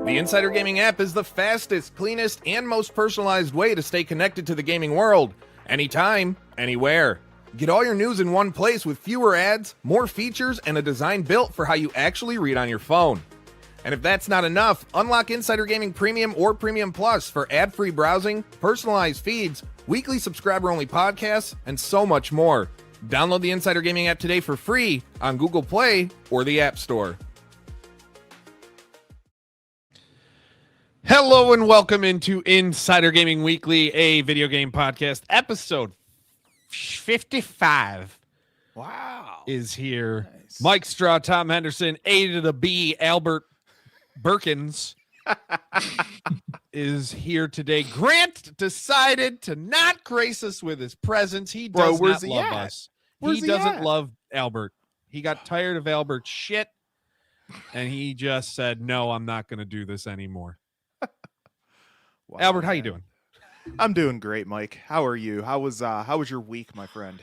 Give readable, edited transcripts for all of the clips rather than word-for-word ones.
The Insider Gaming app is the fastest, cleanest, and most personalized way to stay connected to the gaming world. Anytime, anywhere. Get all your news in one place with fewer ads, more features, and a design built for how you actually read on your phone. And if that's not enough, unlock Insider Gaming Premium or Premium Plus for ad-free browsing, personalized feeds, weekly subscriber-only podcasts, and so much more. Download the Insider Gaming app today for free on Google Play or the App Store. Hello and welcome into Insider Gaming Weekly, a video game podcast. Episode 55. Wow. Is here. Nice. Mike Straw, Tom Henderson, A to the B, Albert Perkins is here today. Grant decided to not grace us with his presence. He does not love us. He doesn't love Albert. He got tired of Albert's shit, and he just said, no, I'm not going to do this anymore. Wow, Albert, how you doing? I'm doing great, Mike. How are you? How was your week, my friend?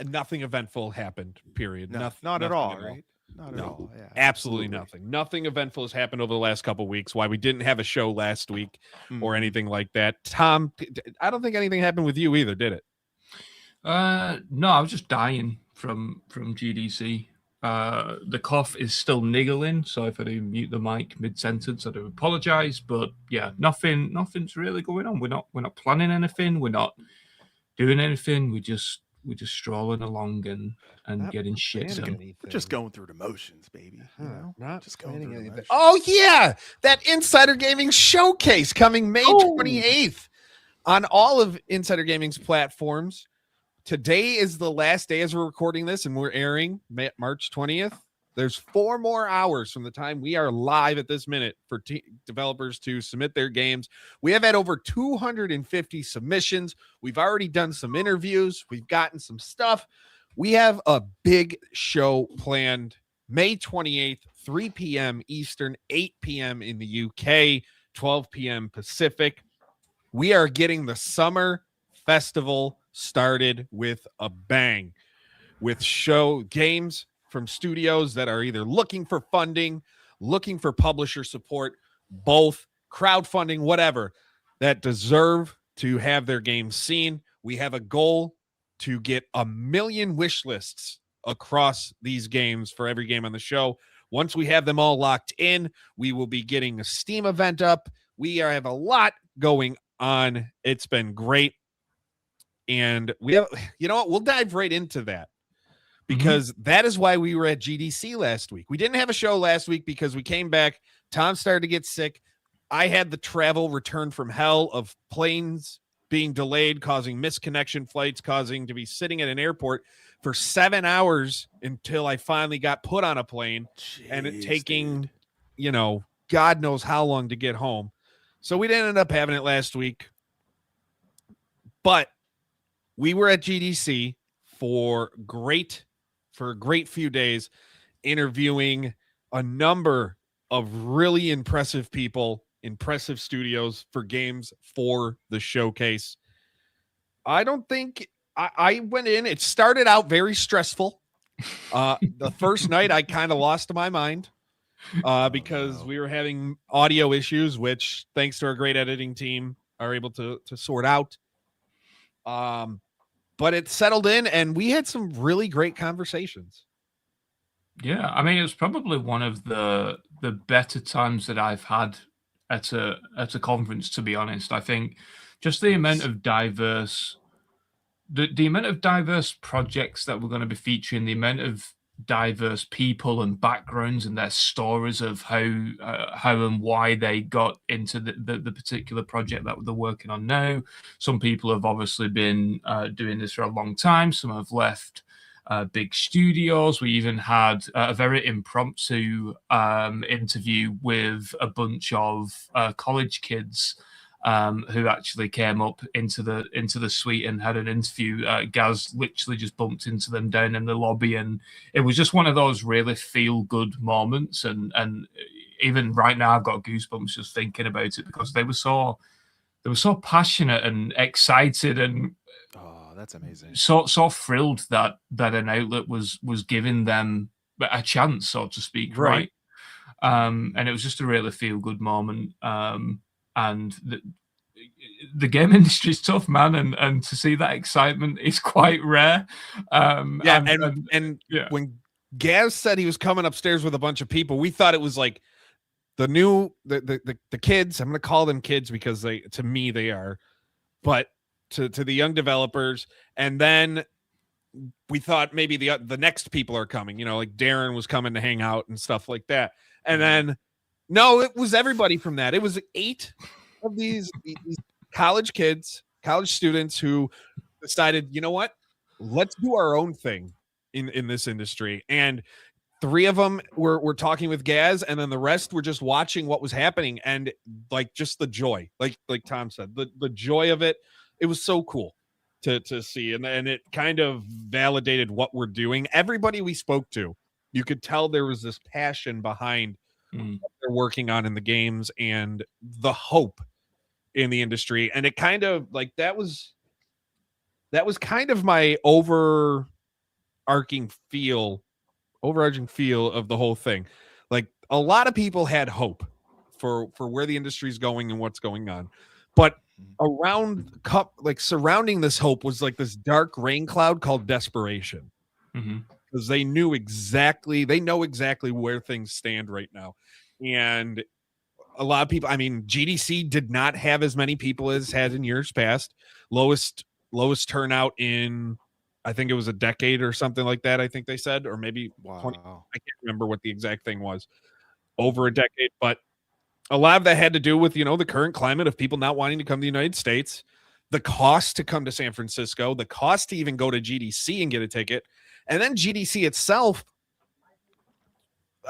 Nothing eventful happened, period. No, nothing not at all, at right? Not at No, all. Yeah, absolutely nothing. Nothing eventful has happened over the last couple of weeks. Why we didn't have a show last week or anything like that. Tom, I don't think anything happened with you either, did it? No, I was just dying from GDC. The cough is still niggling, so if I do mute the mic mid-sentence, I do apologize. But yeah, nothing's really going on. We're not planning anything. We're not doing anything. We're just strolling along and getting shit done. We're just going through the motions, baby. You know? Not just going through the motions. Oh yeah, that Insider Gaming Showcase coming May 28th on all of Insider Gaming's platforms. Today is the last day as we're recording this, and we're airing March 20th. There's 4 more hours from the time we are live at this minute for developers to submit their games. We have had over 250 submissions. We've already done some interviews. We've gotten some stuff. We have a big show planned May 28th, 3 p.m. Eastern, 8 p.m. in the UK, 12 p.m. Pacific. We are getting the summer festival started with a bang, with show games from studios that are either looking for funding, looking for publisher support, both crowdfunding, whatever, that deserve to have their games seen. We have a goal to get 1 million wish lists across these games for every game on the show. Once we have them all locked in, we will be getting a Steam event up. We have a lot going on. It's been great. And we have, you know what? We'll dive right into that because that is why we were at GDC last week. We didn't have a show last week because we came back. Tom started to get sick. I had the travel return from hell of planes being delayed, causing misconnection flights, causing to be sitting at an airport for 7 hours until I finally got put on a plane. Jeez, and it taking, God knows how long to get home. So we didn't end up having it last week. But we were at GDC for a great few days, interviewing a number of really impressive people, impressive studios for games for the showcase. I don't think I went in. It started out very stressful. The first night I kind of lost my mind because we were having audio issues, which thanks to our great editing team are able to sort out. But it settled in and we had some really great conversations. Yeah, I mean, it was probably one of the better times that I've had at a conference, to be honest. I think just the amount of diverse projects that we're going to be featuring, the amount of diverse people and backgrounds and their stories of how and why they got into the particular project that they're working on now. Some people have obviously been doing this for a long time. Some have left big studios. We even had a very impromptu interview with a bunch of college kids who actually came up into the suite and had an interview. Gaz literally just bumped into them down in the lobby, and it was just one of those really feel good moments. And even right now, I've got goosebumps just thinking about it because they were so passionate and excited and that's amazing. So thrilled that an outlet was giving them a chance, so to speak, right? and it was just a really feel good moment. And the game industry is tough, man, and to see that excitement is quite rare. Yeah, and yeah. when Gaz said he was coming upstairs with a bunch of people, we thought it was like the kids. I'm going to call them kids because to me they are, but to the young developers. And then we thought maybe the next people are coming, like Darren was coming to hang out and stuff like that. And then no, it was everybody from that. It was 8 of these college kids, college students who decided, you know what, let's do our own thing in this industry. And 3 of them were talking with Gaz, and then the rest were just watching what was happening, and like just the joy, like Tom said, the joy of it. It was so cool to see, and it kind of validated what we're doing. Everybody we spoke to, you could tell there was this passion behind what they're working on in the games and the hope in the industry. And it kind of like that was kind of my overarching feel of the whole thing. Like a lot of people had hope for where the industry is going and what's going on, but surrounding this hope was like this dark rain cloud called desperation, because they know exactly where things stand right now. And a lot of people, I mean, GDC did not have as many people as had in years past. Lowest turnout in, I think it was a decade or something like that. I think they said, or maybe 20. I can't remember what the exact thing was. Over a decade, but a lot of that had to do with, the current climate of people not wanting to come to the United States, the cost to come to San Francisco, the cost to even go to GDC and get a ticket, and then GDC itself.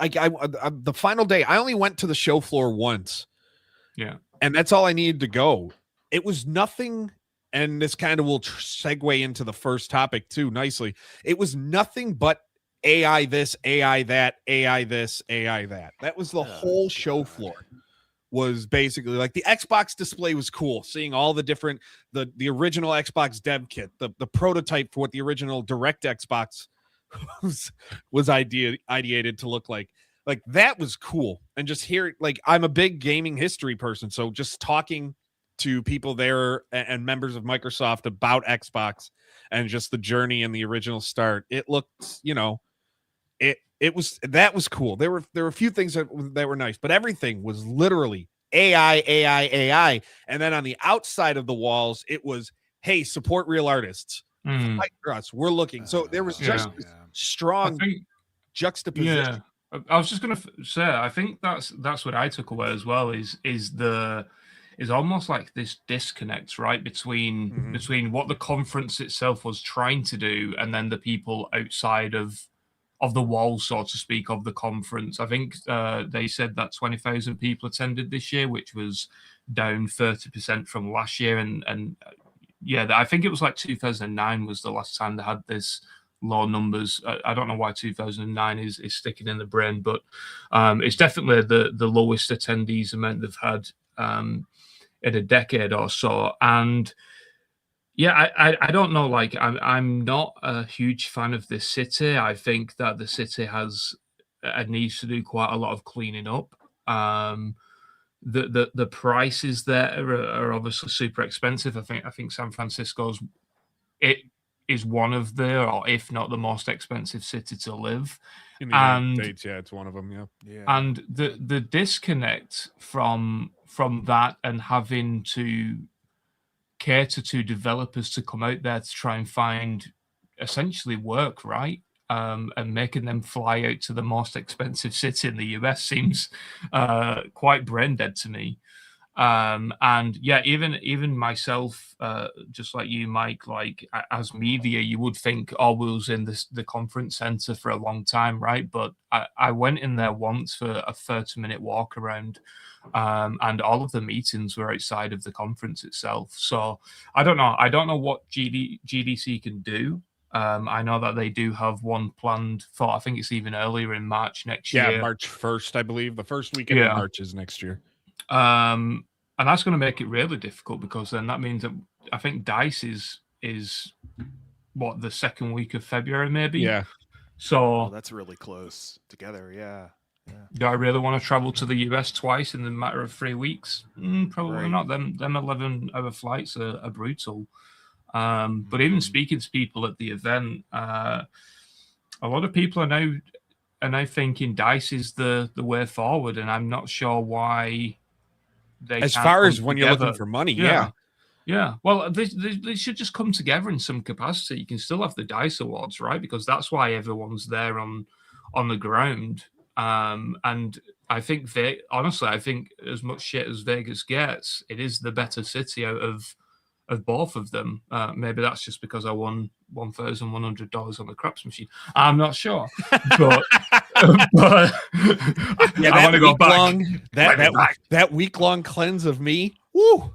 The final day, I only went to the show floor once. Yeah. And that's all I needed to go. It was nothing. And this kind of will segue into the first topic too nicely. It was nothing but AI this, AI that, AI this, AI that. That was the whole show floor. Was basically like the Xbox display was cool. Seeing all the different, the original Xbox dev kit, the prototype for what the original direct Xbox was ideated to look like that was cool. And just hear, like, I'm a big gaming history person, so just talking to people there and members of Microsoft about Xbox and just the journey and the original start, it looked, that was cool. There were a few things that were nice, but everything was literally AI. And then on the outside of the walls, it was, hey, support real artists. Fight for us. We're looking. So there was just strong juxtaposition. Yeah, I was just going to say, I think that's what I took away as well. Is almost like this disconnect, right, between what the conference itself was trying to do and then the people outside of the wall, so to speak, of the conference. I think they said that 20,000 people attended this year, which was down 30% from last year, and yeah, I think it was like 2009 was the last time they had this low numbers. I don't know why 2009 is sticking in the brain, but it's definitely the lowest attendees amount they've had in a decade or so. And yeah, I don't know. Like, I'm not a huge fan of this city. I think that the city needs to do quite a lot of cleaning up. The prices there are obviously super expensive. I think San Francisco's is one of or if not the most expensive city to live in the United States. Yeah, it's one of them. Yeah. And the disconnect from that and having to cater to developers to come out there to try and find essentially work, right? And making them fly out to the most expensive city in the US seems quite brain dead to me. And yeah, even myself, just like you, Mike, like as media, you would think, oh, we was in the conference center for a long time, right? But I went in there once for a 30-minute walk around, and all of the meetings were outside of the conference itself. So I don't know what GDC can do. I know that they do have one planned for, I think it's even earlier in March next year. Yeah, March 1st, I believe. The first weekend of March is next year. And that's going to make it really difficult, because then that means that I think DICE is what, the second week of February, maybe? Yeah. So that's really close together. Yeah. Do I really want to travel to the US twice in the matter of 3 weeks? Probably Right. not. Them 11-hour flights are brutal. But even speaking to people at the event, a lot of people are now thinking DICE is the way forward, and I'm not sure why they As can't far come as when you're looking together. for money, Yeah. Well, they should just come together in some capacity. You can still have the DICE Awards, right? Because that's why everyone's there on the ground. And I think honestly, I think as much shit as Vegas gets, it is the better city out of both of them. Maybe that's just because I won $1,100 on the craps machine. I'm not sure, but but I want to go back. That week long cleanse of me. Woo!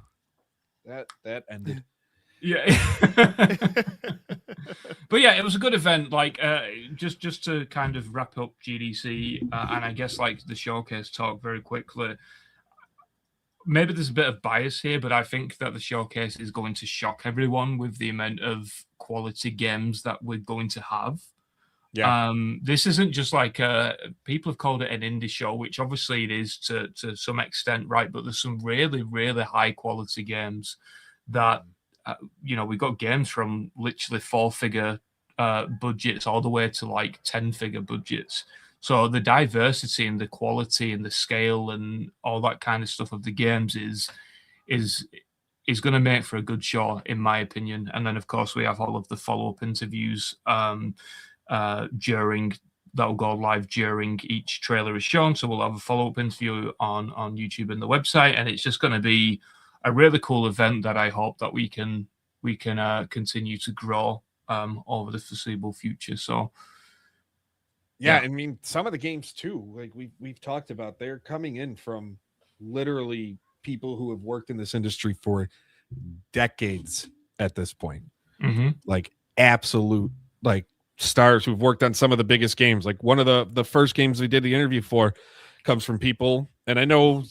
That ended. Yeah. But yeah, it was a good event. Like, just to kind of wrap up GDC, and I guess like the showcase talk very quickly. Maybe there's a bit of bias here, but I think that the showcase is going to shock everyone with the amount of quality games that we're going to have. Yeah. This isn't just like people have called it an indie show, which obviously it is to some extent, right? But there's some really, really high quality games that we've got games from literally 4-figure budgets all the way to like 10-figure budgets. So the diversity and the quality and the scale and all that kind of stuff of the games is going to make for a good show, in my opinion. And then, of course, we have all of the follow-up interviews during that'll go live during each trailer is shown. So we'll have a follow-up interview on YouTube and the website, and it's just going to be a really cool event that I hope that we can continue to grow over the foreseeable future. So. Yeah, I mean, some of the games too, like we've talked about, they're coming in from literally people who have worked in this industry for decades at this point. Mm-hmm. Like absolute like stars who've worked on some of the biggest games. Like one of the first games we did the interview for comes from people, and I know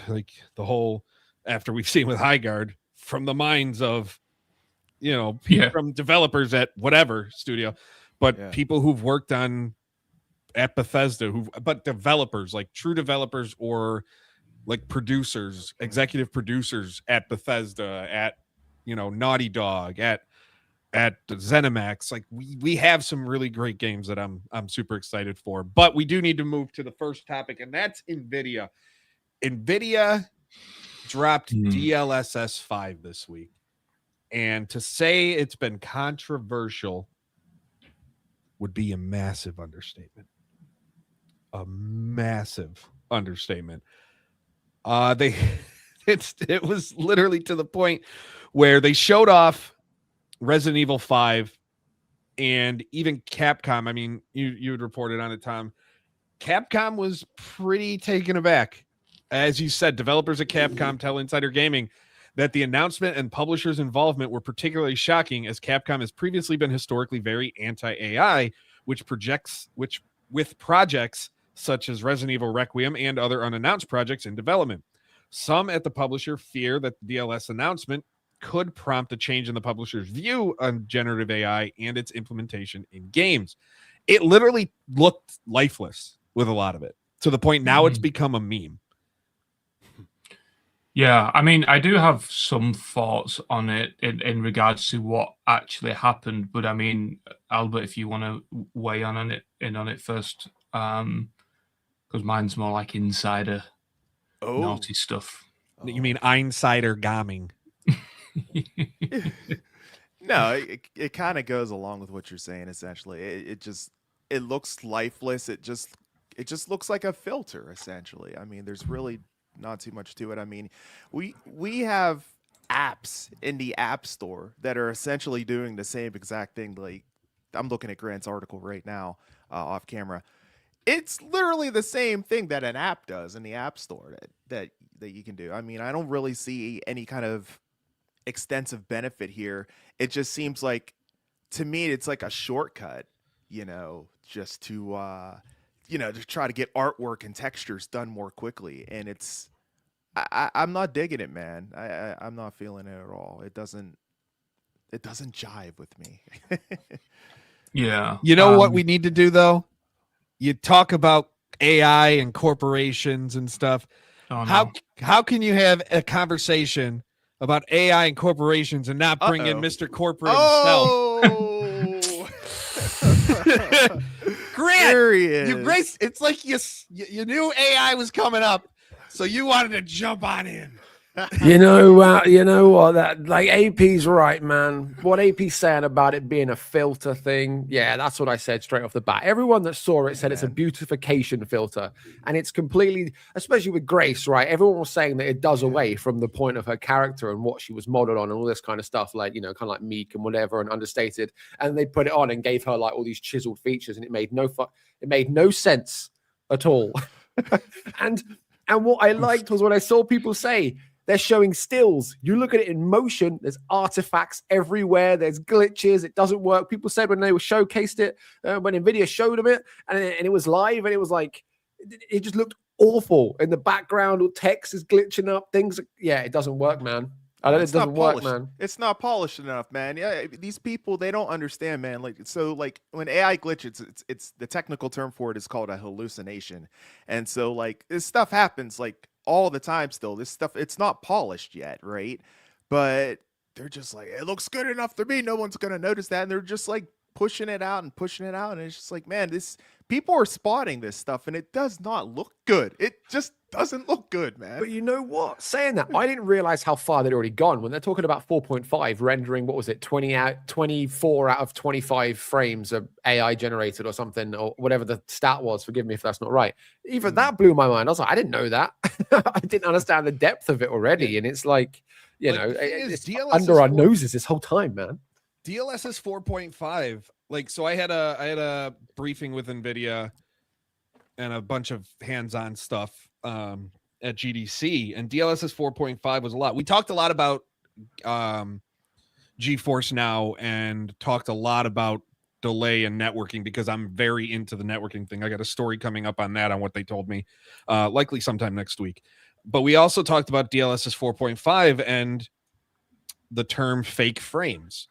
like the whole after we've seen with Highguard, from the minds of from developers at whatever studio, but people who've worked on at Bethesda, but developers, like true developers or like producers, executive producers at Bethesda, at Naughty Dog, at ZeniMax. Like we have some really great games that I'm super excited for. But we do need to move to the first topic, and that's Nvidia. Nvidia dropped DLSS 5 this week, and to say it's been controversial would be a massive understatement. A massive understatement. It was literally to the point where they showed off Resident Evil 5 and even Capcom. I mean, you had reported on it, Tom. Capcom was pretty taken aback. As you said, developers at Capcom tell Insider Gaming that the announcement and publishers' involvement were particularly shocking, as Capcom has previously been historically very anti-AI, with projects such as Resident Evil Requiem and other unannounced projects in development. Some at the publisher fear that the DLS announcement could prompt a change in the publisher's view on generative AI and its implementation in games. It literally looked lifeless with a lot of it, to the point now it's become a meme. Yeah, I mean, I do have some thoughts on it in regards to what actually happened, but I mean, Albert, if you want to weigh in on it first, because mine's more like insider naughty stuff. You mean insider gaming? No, it kind of goes along with what you're saying. Essentially, it looks lifeless. It just looks like a filter. Essentially, I mean, there's really not too much to it. I mean, we have apps in the App Store that are essentially doing the same exact thing. Like, I'm looking at Grant's article right now off camera. It's literally the same thing that an app does in the App Store that you can do. I mean, I don't really see any kind of extensive benefit here. It just seems like, to me, it's like a shortcut, just to to try to get artwork and textures done more quickly. And I'm not digging it, man. I'm not feeling it at all. It doesn't jive with me. Yeah. You know what we need to do though? You talk about AI and corporations and stuff. Oh, no. How can you have a conversation about AI and corporations and not bring in Mr. Corporate himself? Grant, it's like you knew AI was coming up, so you wanted to jump on in. You know what? That like AP's right, man. What AP's saying about it being a filter thing, yeah, that's what I said straight off the bat. Everyone that saw it said it's a beautification filter, and it's completely, especially with Grace, right? Everyone was saying that it does away from the point of her character and what she was modeled on, and all this kind of stuff, like kind of like meek and whatever and understated. And they put it on and gave her like all these chiseled features, and it made no sense at all. and what I liked was when I saw people say, they're showing stills. You look at it in motion, there's artifacts everywhere, there's glitches, it doesn't work. People said when they were showcased it, when Nvidia showed them it, and it was live, and it was like, it just looked awful. In the background, all text is glitching up, it doesn't work, man. It doesn't work, man. It's not polished enough, man. Yeah, these people, they don't understand, man. Like when AI glitches, it's the technical term for it is called a hallucination. And so like this stuff happens like all the time still. This stuff, it's not polished yet, right? But they're just like, it looks good enough to me, no one's gonna notice that, and they're just like pushing it out, and it's just like, man, people are spotting this stuff, and it does not look good. It just doesn't look good, man. But you know what? Saying that, I didn't realize how far they'd already gone when they're talking about 4.5 rendering. What was it? 24 out of 25 frames are AI generated or something, or whatever the stat was. Forgive me if that's not right. Even that blew my mind. I was like, I didn't know that. I didn't understand the depth of it already. And it's like, it's under our noses this whole time, man. DLSS 4.5. Like, so I had a briefing with Nvidia and a bunch of hands-on stuff at GDC, and DLSS 4.5 was a lot. We talked a lot about GeForce Now and talked a lot about delay and networking, because I'm very into the networking thing. I got a story coming up on that, on what they told me, likely sometime next week. But we also talked about DLSS 4.5 and the term fake frames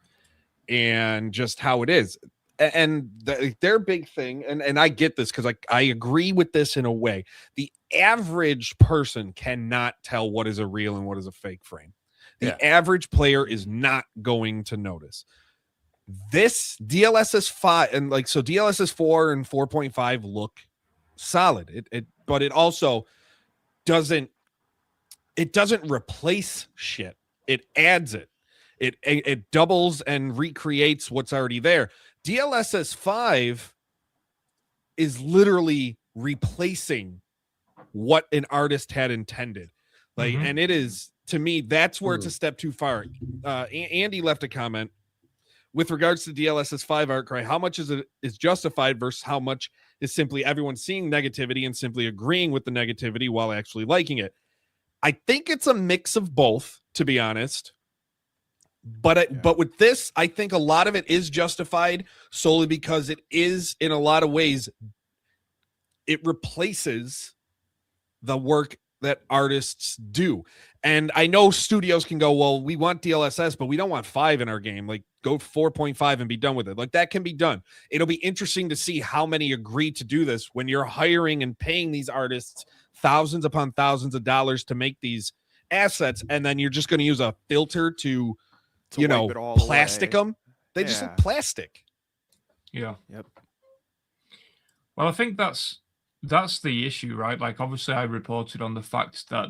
and just how it is. And their big thing, and I get this because I agree with this in a way. The average person cannot tell what is a real and what is a fake frame. The average player is not going to notice. This DLSS 5 and so DLSS 4 and 4.5 look solid. But it also doesn't replace shit. It adds it. It doubles and recreates what's already there. DLSS 5 is literally replacing what an artist had intended. And it is, to me, that's where it's a step too far. Andy left a comment with regards to DLSS 5 art cry. How much is justified versus how much is simply everyone seeing negativity and simply agreeing with the negativity while actually liking it? I think it's a mix of both, to be honest. But with this, I think a lot of it is justified solely because it is, in a lot of ways, it replaces the work that artists do. And I know studios can go, well, we want DLSS, but we don't want 5 in our game. Like, go 4.5 and be done with it. Like, that can be done. It'll be interesting to see how many agree to do this when you're hiring and paying these artists thousands upon thousands of dollars to make these assets, and then you're just going to use a filter to plastic them. They just look plastic. Yeah. Yep. Well, I think that's the issue, right? Like, obviously, I reported on the fact that,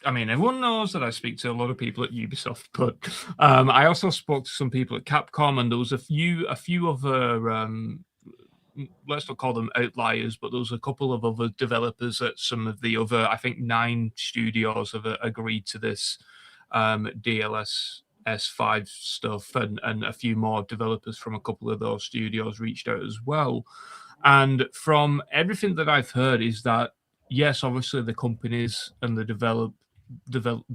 I mean, everyone knows that I speak to a lot of people at Ubisoft, but I also spoke to some people at Capcom, and there was a few other, let's not call them outliers, but there was a couple of other developers at some of the other, I think 9 studios have agreed to this DLSS 5 stuff, and a few more developers from a couple of those studios reached out as well. And from everything that I've heard is that, yes, obviously the companies and the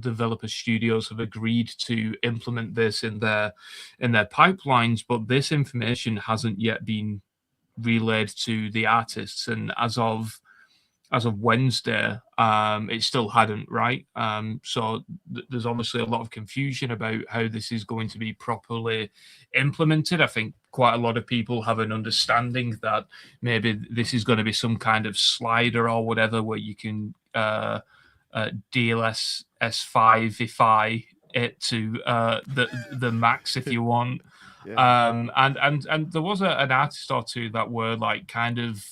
developer studios have agreed to implement this in their pipelines, but this information hasn't yet been relayed to the artists. And as of Wednesday, it still hadn't, right? So there's obviously a lot of confusion about how this is going to be properly implemented. I think quite a lot of people have an understanding that maybe this is going to be some kind of slider or whatever where you can DLSS5ify it to the max if you want. Yeah. And there was an artist or two that were like kind of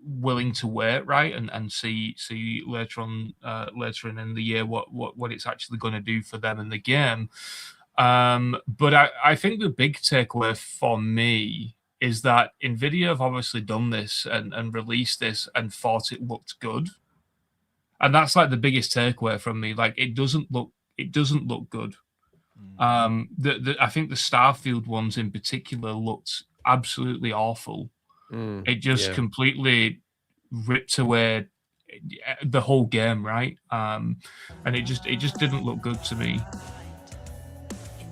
willing to wait, right, and see later in the year what it's actually going to do for them in the game. But I think the big takeaway for me is that Nvidia have obviously done this and released this and thought it looked good, and that's like the biggest takeaway from me. Like it doesn't look good. I think the Starfield ones in particular looked absolutely awful. It just completely ripped away the whole game, right? And it just didn't look good to me.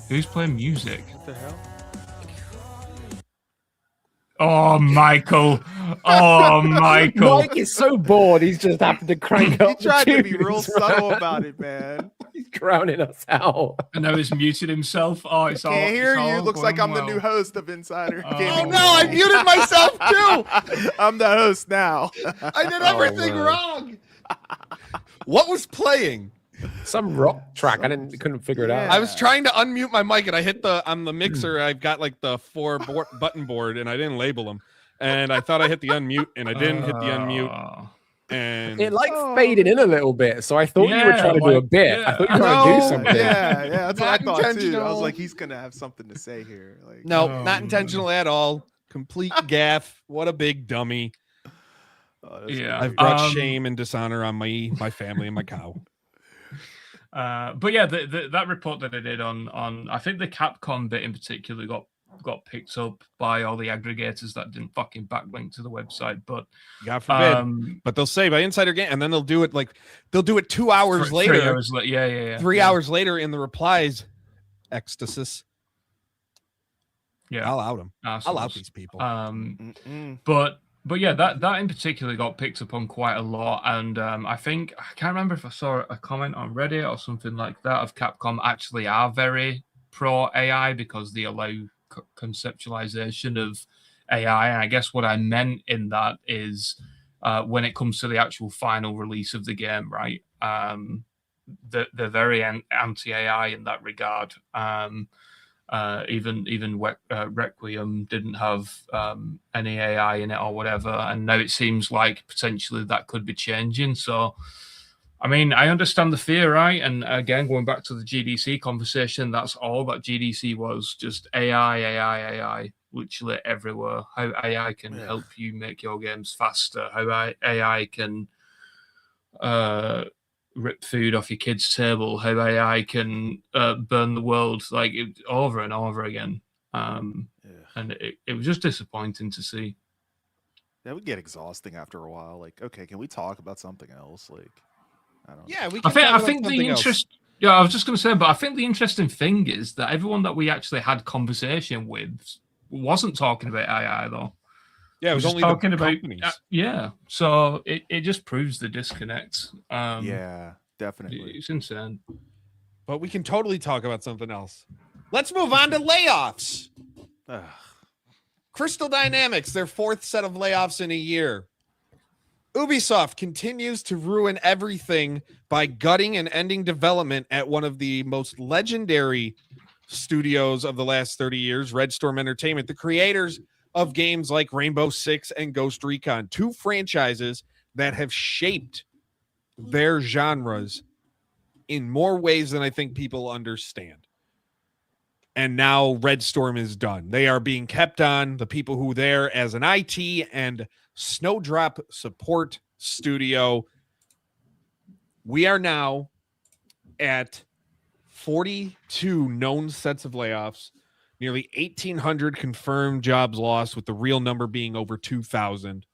Who's playing music? What the hell? Oh, Michael! Oh, Michael! Mike is so bored. He's just having to crank up. He tried to be real tunes, subtle man. about it, man. He's drowning us out. And now he's muted himself. Oh, it's all. Can't hear it's you. all Looks like going I'm the well. new host of Insider Oh, Gaming. no, I muted myself too. I'm the host now. I did everything man. wrong. What was playing? Some rock track. I couldn't figure it out. I was trying to unmute my mic and I hit on the mixer. I've got like the 4 button board and I didn't label them. And I thought I hit the unmute and I didn't hit the unmute. And It like faded in a little bit, so I thought you were trying to do a bit. I thought you were trying to do No, something. Yeah, that's what I Not thought too. I intentional. was like, he's gonna have something to say here. Like, no, Oh, not intentional at all. Complete gaff. What a big dummy. oh, that's Yeah. I've brought shame and dishonor on my family and my cow. But yeah, that report that I did on I think the Capcom bit in particular got picked up by all the aggregators that didn't fucking backlink to the website. But God forbid. But they'll say by Insider Game, and then they'll do it 2 hours later. 3 hours later, yeah. 3 hours later in the replies, ecstasy. Yeah, I'll out them. I'll out these people. But yeah, that in particular got picked up on quite a lot, and I think I can't remember if I saw a comment on Reddit or something like that of Capcom actually are very pro AI because they allow conceptualization of AI. And I guess what I meant in that is when it comes to the actual final release of the game, right? They're very anti-AI in that regard. Even Requiem didn't have any AI in it or whatever, and now it seems like potentially that could be changing. So, I mean, I understand the fear, right? And again, going back to the GDC conversation, that's all that GDC was, just AI, literally everywhere. How AI can help you make your games faster, how AI can rip food off your kid's table, how AI can burn the world, like over and over again. And it was just disappointing to see. That would get exhausting after a while. Like, okay, can we talk about something else? Like, I don't know. Yeah, we. I think the interest. Yeah, I was just going to say, but I think the interesting thing is that everyone that we actually had conversation with wasn't talking about AI though. Yeah, it was just only talking the about companies. yeah. So it just proves the disconnect. Yeah, definitely. It's insane. But we can totally talk about something else. Let's move on to layoffs. Crystal Dynamics, their 4th set of layoffs in a year. Ubisoft continues to ruin everything by gutting and ending development at one of the most legendary studios of the last 30 years, Red Storm Entertainment, the creators of games like Rainbow Six and Ghost Recon, 2 franchises that have shaped their genres in more ways than I think people understand. And now Red Storm is done. They are being kept on. The people who there as an IT and Snowdrop support studio. We are now at 42 known sets of layoffs, nearly 1,800 confirmed jobs lost, with the real number being over 2,000.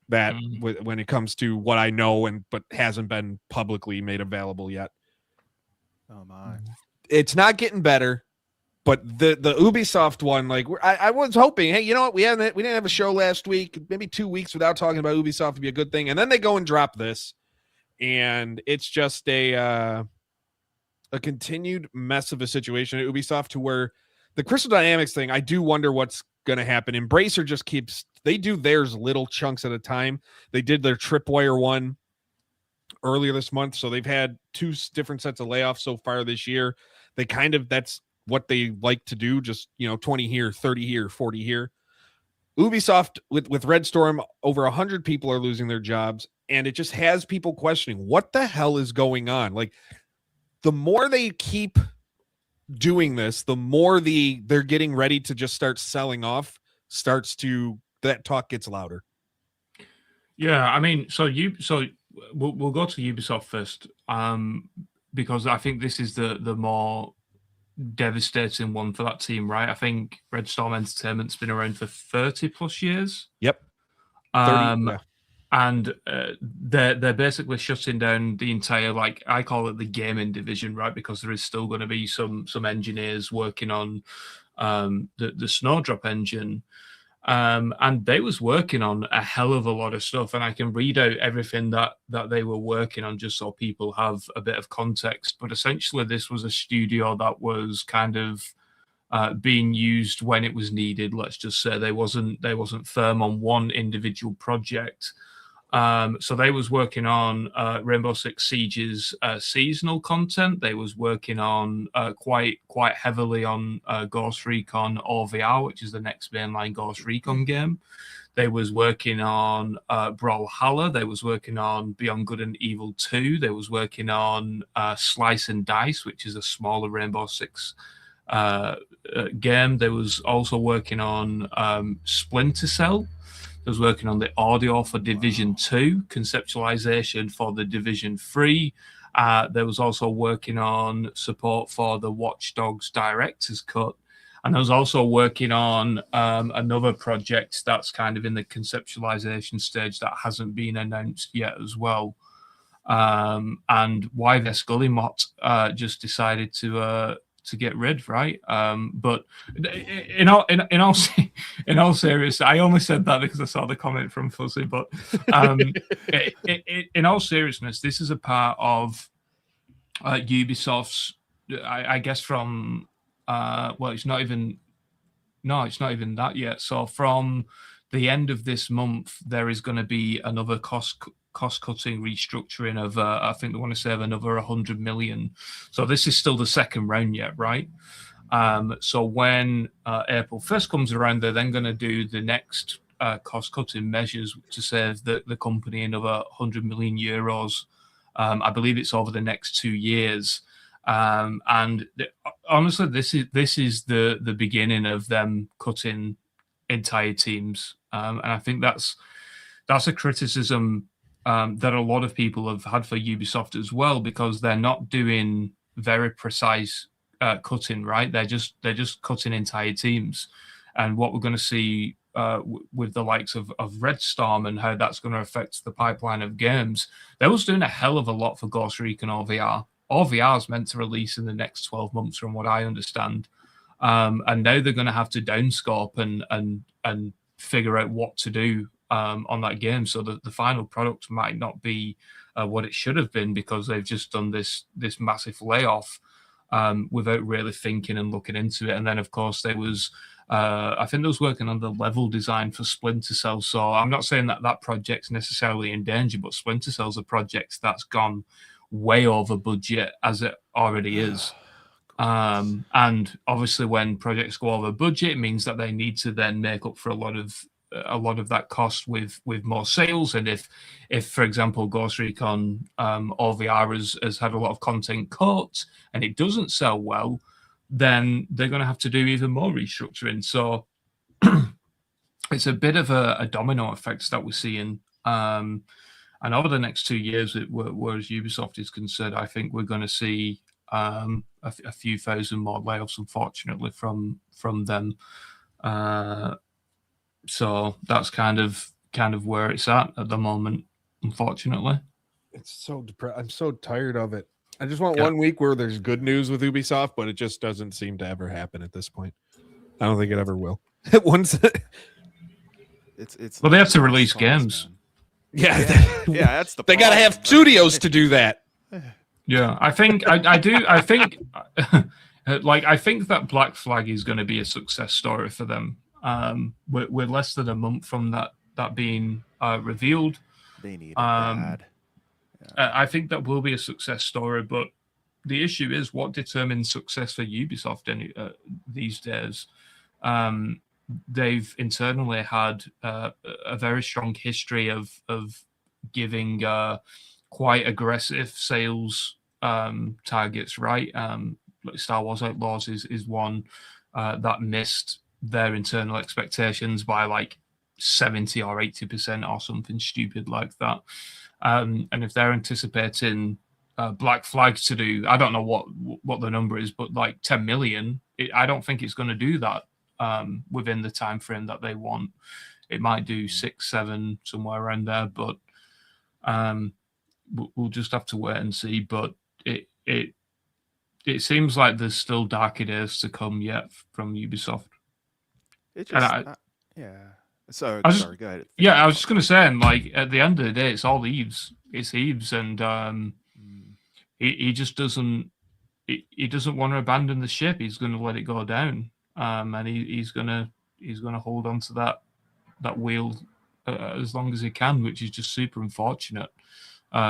That when it comes to what I know but hasn't been publicly made available yet. Oh my. It's not getting better. But the Ubisoft one, like I was hoping, hey, you know what? We didn't have a show last week, maybe 2 weeks without talking about Ubisoft would be a good thing. And then they go and drop this, and it's just a continued mess of a situation at Ubisoft, to where the Crystal Dynamics thing, I do wonder what's going to happen. Embracer just keeps, they do theirs little chunks at a time. They did their Tripwire one earlier this month, so they've had 2 different sets of layoffs so far this year. They kind of, that's what they like to do, just 20 here, 30 here, 40 here. Ubisoft with Red Storm, over 100 people are losing their jobs, and it just has people questioning what the hell is going on. Like, the more they keep doing this, the more they're getting ready to just start selling off, that talk gets louder. Yeah, I mean, so we'll go to Ubisoft first, because I think this is the more devastating one for that team, right? I think Red Storm Entertainment's been around for 30 plus years. Yep. 30, yeah. And they're basically shutting down the entire, like, I call it the gaming division, right? Because there is still going to be some engineers working on the Snowdrop engine. And they was working on a hell of a lot of stuff, and I can read out everything that they were working on just so people have a bit of context. But essentially, this was a studio that was kind of being used when it was needed. Let's just say they wasn't firm on one individual project. So they was working on Rainbow Six Siege's seasonal content. They was working on quite heavily on Ghost Recon OVR, which is the next mainline Ghost Recon game. They was working on Brawlhalla. They was working on Beyond Good and Evil 2. They was working on Slice and Dice, which is a smaller Rainbow Six game. They was also working on Splinter Cell. They was working on the audio for Division 2, conceptualization for the Division 3. There was also working on support for the Watch Dogs Director's Cut. And I was also working on another project that's kind of in the conceptualization stage that hasn't been announced yet as well. And why their Scully Mott just decided to get rid, right? But in all seriousness, I only said that because I saw the comment from Fuzzy. But in all seriousness, this is a part of Ubisoft's, I guess, from well, it's not even that yet. So from the end of this month, there is going to be another cost-cutting restructuring of, I think they want to save another 100 million. So this is still the second round yet, right? So when April 1st comes around, they're then going to do the next cost-cutting measures to save the company another 100 million euros. I believe it's over the next 2 years. Honestly, this is the beginning of them cutting entire teams. And I think that's a criticism that a lot of people have had for Ubisoft as well, because they're not doing very precise cutting, right? They're just cutting entire teams. And what we're going to see with the likes of Red Storm and how that's going to affect the pipeline of games, they was doing a hell of a lot for Ghost Recon OVR. OVR is meant to release in the next 12 months, from what I understand. And now they're going to have to downscope and figure out what to do on that game, so that the final product might not be what it should have been, because they've just done this massive layoff without really thinking and looking into it. And then, of course, there was I think they was working on the level design for Splinter Cell. So I'm not saying that project's necessarily in danger, but Splinter Cell's a project that's gone way over budget, as it already is. And obviously, when projects go over budget, it means that they need to then make up for a lot of that cost with more sales. And if for example, Ghost Recon OVR has had a lot of content cut and it doesn't sell well, then they're going to have to do even more restructuring. So it's a bit of a domino effect that we're seeing. And over the next 2 years, whereas Ubisoft is concerned, I think we're going to see a few thousand more layoffs, unfortunately, from them. So that's kind of where it's at the moment, unfortunately. It's so I'm so tired of it. I just want 1 week where there's good news with Ubisoft, but it just doesn't seem to ever happen at this point. I don't think it ever will. Once it's well, they have to release games. Yeah, that's the they got to have studios to do that. Yeah, I think I do. I think I think that Black Flag is going to be a success story for them. We're less than a month from that being revealed. They need it bad. I think that will be a success story, but the issue is what determines success for Ubisoft these days. They've internally had a very strong history of giving quite aggressive sales targets, right? Like Star Wars Outlaws is one that missed their internal expectations by like 70 or 80% or something stupid like that. And if they're anticipating Black Flag to do, I don't know what the number is, but like 10 million, I don't think it's going to do that within the time frame that they want. It might do 6, 7, somewhere around there, but we'll just have to wait and see. But it seems like there's still darker days to come yet from Ubisoft. It just, So sorry, go ahead. Yeah, I was just going to say, and like at the end of the day, it's all Eves. It's Eves, and he just doesn't. He doesn't want to abandon the ship. He's going to let it go down, and he's going to hold on to that wheel as long as he can, which is just super unfortunate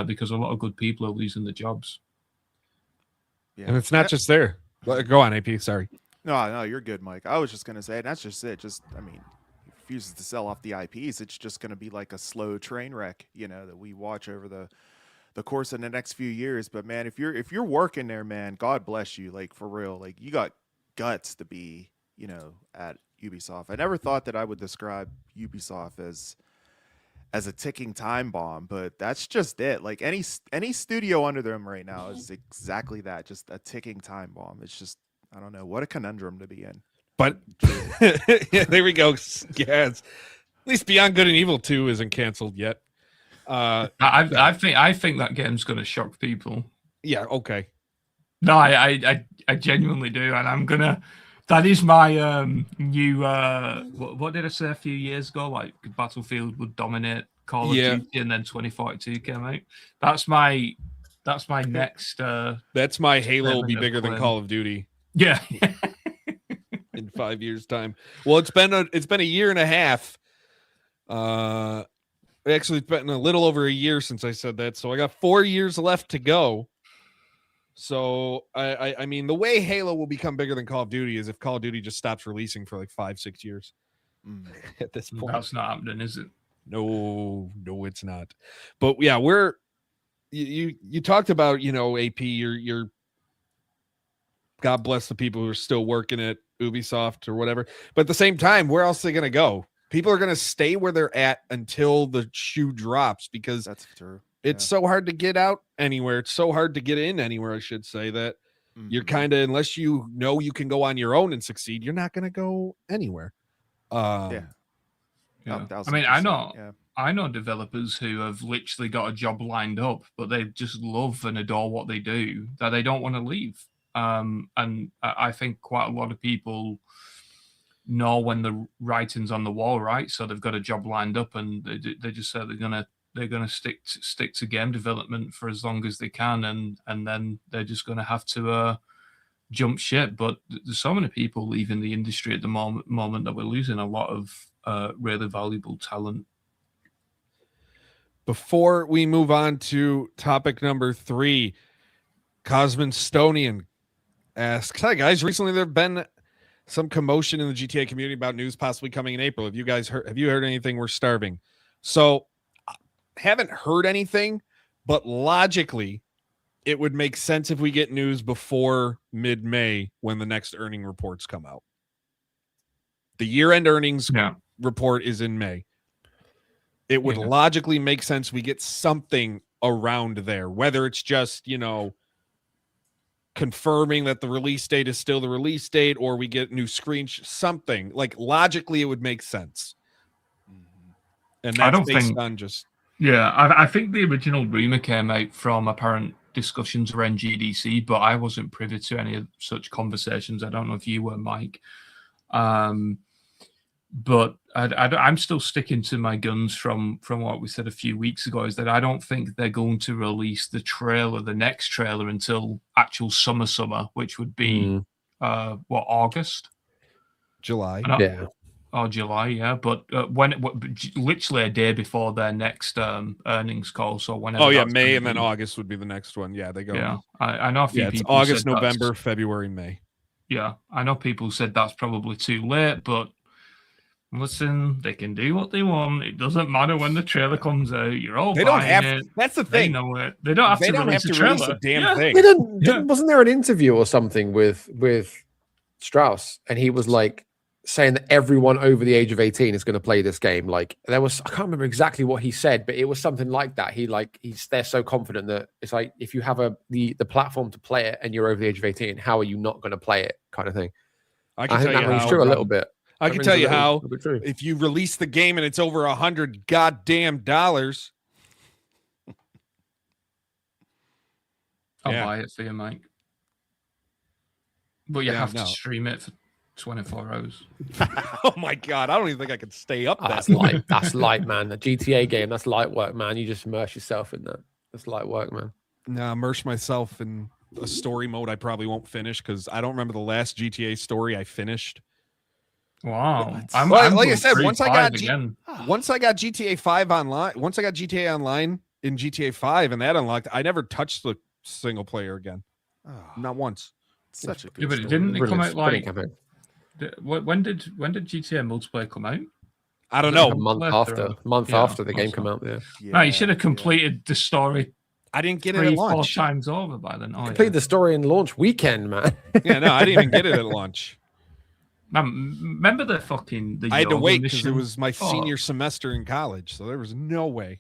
because a lot of good people are losing their jobs. Yeah. And it's not just there. Go on, AP. Sorry. No, you're good, Mike. I was just going to say, and that's just it. He refuses to sell off the IPs. It's just going to be like a slow train wreck, that we watch over the course of the next few years. But man, if you're working there, man, God bless you. Like for real, like you got guts to be, at Ubisoft. I never thought that I would describe Ubisoft as a ticking time bomb, but that's just it. Like any studio under them right now is exactly that, just a ticking time bomb. It's just, I don't know, what a conundrum to be in. But yeah, there we go. Yes. At least Beyond Good and Evil 2 isn't canceled yet. I think that game's going to shock people. Yeah. Okay. No, I genuinely do, and I'm gonna. That is my new. What did I say a few years ago? Like Battlefield would dominate Call of Duty, and then 2042 came out. That's my next. That's my Halo will be bigger than Call of Duty. Yeah. In 5 years' time. Well, it's been a year and a half. Actually, it's been a little over a year since I said that, so I got 4 years left to go. So I mean, the way Halo will become bigger than Call of Duty is if Call of Duty just stops releasing for like 5-6 years. At this point, that's not happening, is it? No, it's not. But yeah, you talked about AP. You're God bless the people who are still working at Ubisoft or whatever. But at the same time, where else are they going to go? People are going to stay where they're at until the shoe drops because that's true. It's so hard to get out anywhere. It's so hard to get in anywhere, I should say, that you're kind of, unless you know you can go on your own and succeed, you're not going to go anywhere. I mean, I know developers who have literally got a job lined up, but they just love and adore what they do, that they don't want to leave. And I think quite a lot of people know when the writing's on the wall, right? So they've got a job lined up, and they just say they're gonna stick to game development for as long as they can, and then they're just gonna have to jump ship. But there's so many people leaving the industry at the moment that we're losing a lot of really valuable talent. Before we move on to topic number 3, Cosmin Stonian asks, "Hi guys, recently there have been some commotion in the GTA community about news possibly coming in April. Have you heard anything? We're starving." So haven't heard anything, but logically it would make sense if we get news before mid-May when the next earning reports come out. The year-end earnings report is in May. It would logically make sense we get something around there, whether it's just, confirming that the release date is still the release date, or we get new screenshots, something. Like, logically it would make sense. And that's based on just... Yeah, I think the original rumor came out from apparent discussions around GDC, but I wasn't privy to any of such conversations. I don't know if you were, Mike. But I'm still sticking to my guns from what we said a few weeks ago, is that I don't think they're going to release the next trailer until actual summer, which would be August? July. Yeah. Or July, yeah. But literally a day before their next earnings call. So whenever. Oh yeah, May and then August would be the next one. Yeah, they go. Yeah, I know a few it's people. August, November, February, May. Yeah, I know people said that's probably too late, but listen, they can do what they want. It doesn't matter when the trailer comes out. You're all They don't have. it. That's the They thing. know it. They don't have They to don't release have to a release trailer. a damn thing. They didn't, wasn't there an interview or something with Strauss, and he was like saying that everyone over the age of 18 is going to play this game? Like, there was, I can't remember exactly what he said, but it was something like that. They're so confident that it's like, if you have the platform to play it and you're over the age of 18, how are you not going to play it, kind of thing. I think that rings true a little bit. I can tell you how, if you release the game and it's over $100 goddamn dollars, I'll buy it for you, Mike. But you have to stream it for 24 hours. Oh my god, I don't even think I could stay up. That's light. That's light, man. The GTA game, that's light work, man. You just immerse yourself in that. That's light work, man. No, immerse myself in a story mode I probably won't finish, because I don't remember the last GTA story I finished. Wow. Like I said, once I got GTA 5 online, once I got GTA Online in GTA 5 and that unlocked, I never touched the single player again. Not once. Such a good Yeah, but story. didn't it come out like campaign. when did GTA multiplayer come out? I don't know. Like a month after the game came out. Yeah. No, you should have completed the story. I didn't get it at launch. 4 times over by then. Complete the story in launch weekend, man. Yeah, no, I didn't even get it at launch. Man, remember the I had to wait because it was my senior semester in college, so there was no way.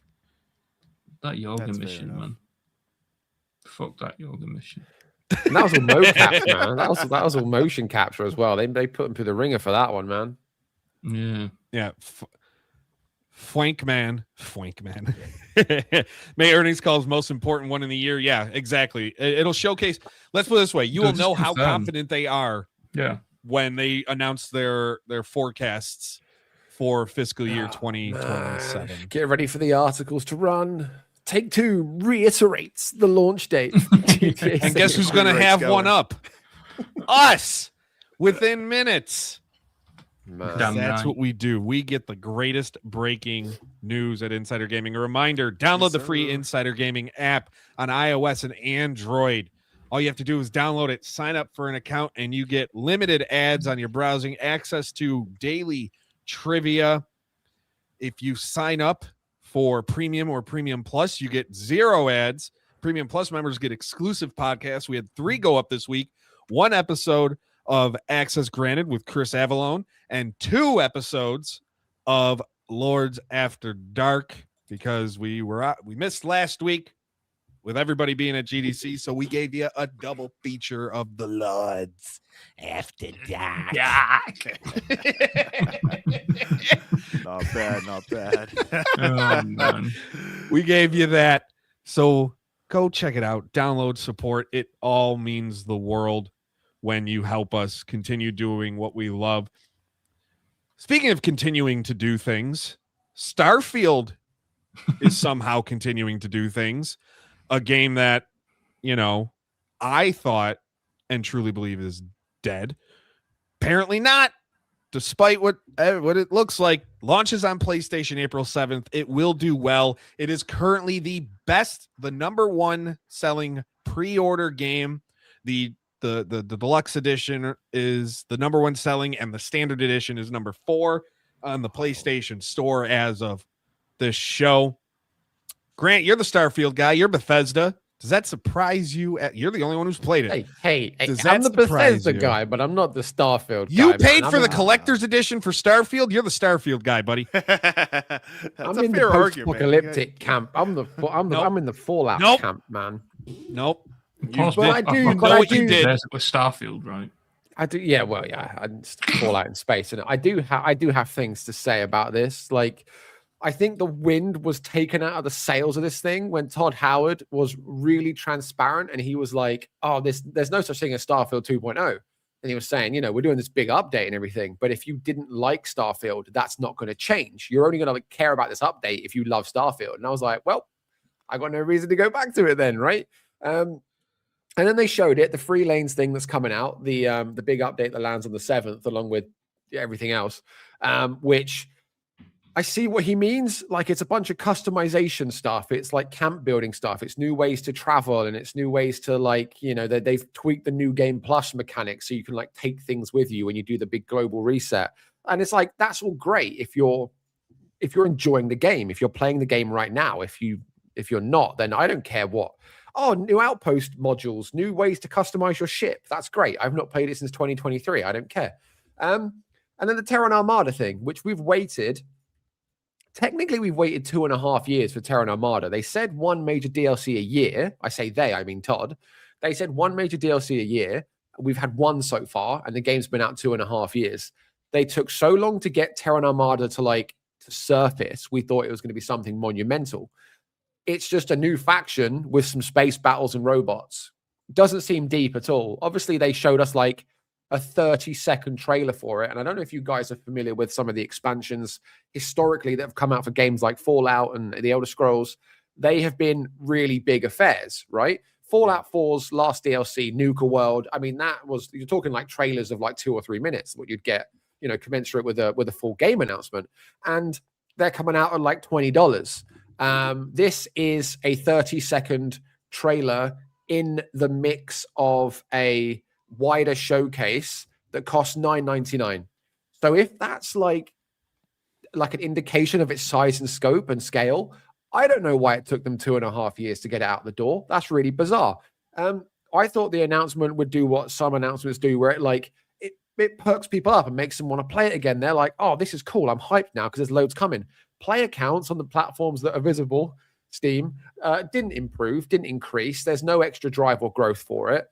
That yoga mission, man. Fuck that yoga mission. And that was all mocaps, man. That was all motion capture as well. They put him through the ringer for that one, man. Yeah. Fwank man. May earnings calls most important one in the year. Yeah, exactly. It'll showcase. Let's put it this way: you will know how confident they are. Yeah. When they announce their forecasts for fiscal year 2027. Get ready for the articles to run. Take-Two reiterates the launch date. And guess who's going to have one up? Us! Within minutes. That's what we do. We get the greatest breaking news at Insider Gaming. A reminder, download the free Insider Gaming app on iOS and Android. All you have to do is download it, sign up for an account, and you get limited ads on your browsing, access to daily trivia. If you sign up for Premium or Premium Plus, you get 0 ads. Premium Plus members get exclusive podcasts. We had 3 go up this week. 1 episode of Access Granted with Chris Avalone, and 2 episodes of Lords After Dark, because we missed last week with everybody being at GDC, so we gave you a double feature of the Lords After Dark. Not bad. Oh, man. We gave you that, so go check it out. Download, support. It all means the world when you help us continue doing what we love. Speaking of continuing to do things, Starfield is somehow continuing to do things. A game that, I thought and truly believe is dead. Apparently not, despite what it looks like. Launches on PlayStation April 7th. It will do well. It is currently the number 1 selling pre-order game. The deluxe edition is the number 1 selling, and the standard edition is number 4 on the PlayStation Store as of this show. Grant, you're the Starfield guy. You're Bethesda. Does that surprise you? You're the only one who's played it. Hey, I'm the Bethesda guy, but I'm not the Starfield guy. You paid for the collector's edition for Starfield. You're the Starfield guy, buddy. I'm in the post-apocalyptic camp. I'm in the Fallout camp, man. Nope. But I do. You did with Starfield, right? I do. Yeah. Well, yeah. I Fallout in space, and I do have things to say about this. Like, I think the wind was taken out of the sails of this thing when Todd Howard was really transparent and he was like, oh, there's no such thing as Starfield 2.0. And he was saying, we're doing this big update and everything. But if you didn't like Starfield, that's not going to change. You're only going to care about this update if you love Starfield. And I was like, well, I got no reason to go back to it then, right? And then they showed it, the free lanes thing that's coming out, the big update that lands on the 7th, along with everything else, which I see what he means. Like, it's a bunch of customization stuff. It's like camp building stuff. It's new ways to travel, and it's new ways to, like, they've tweaked the new game plus mechanics so you can like take things with you when you do the big global reset. And it's like, that's all great if you're enjoying the game, if you're playing the game right now. If you're not, then I don't care what. Oh, new outpost modules, new ways to customize your ship. That's great. I've not played it since 2023. I don't care. And then the Terran Armada thing, which we've waited. Technically, we've waited 2.5 years for Terran Armada. They said one major DLC a year. I say they, I mean Todd. They said one major DLC a year. We've had one so far, and the game's been out 2.5 years. They took so long to get Terran Armada to surface. We thought it was going to be something monumental. It's just a new faction with some space battles and robots. Doesn't seem deep at all. Obviously, they showed us like a 30-second trailer for it. And I don't know if you guys are familiar with some of the expansions historically that have come out for games like Fallout and the Elder Scrolls. They have been really big affairs, right? Fallout 4's last DLC, Nuka World. I mean, you're talking like trailers of like 2 or 3 minutes, what you'd get, commensurate with a full game announcement. And they're coming out at like $20. This is a 30-second trailer in the mix of a wider showcase that costs $9.99. So if that's like an indication of its size and scope and scale, I don't know why it took them 2.5 years to get it out the door. That's really bizarre. I thought the announcement would do what some announcements do, where it perks people up and makes them want to play it again. They're like, oh, this is cool. I'm hyped now because there's loads coming. Player counts on the platforms that are visible, Steam, didn't improve, didn't increase. There's no extra drive or growth for it.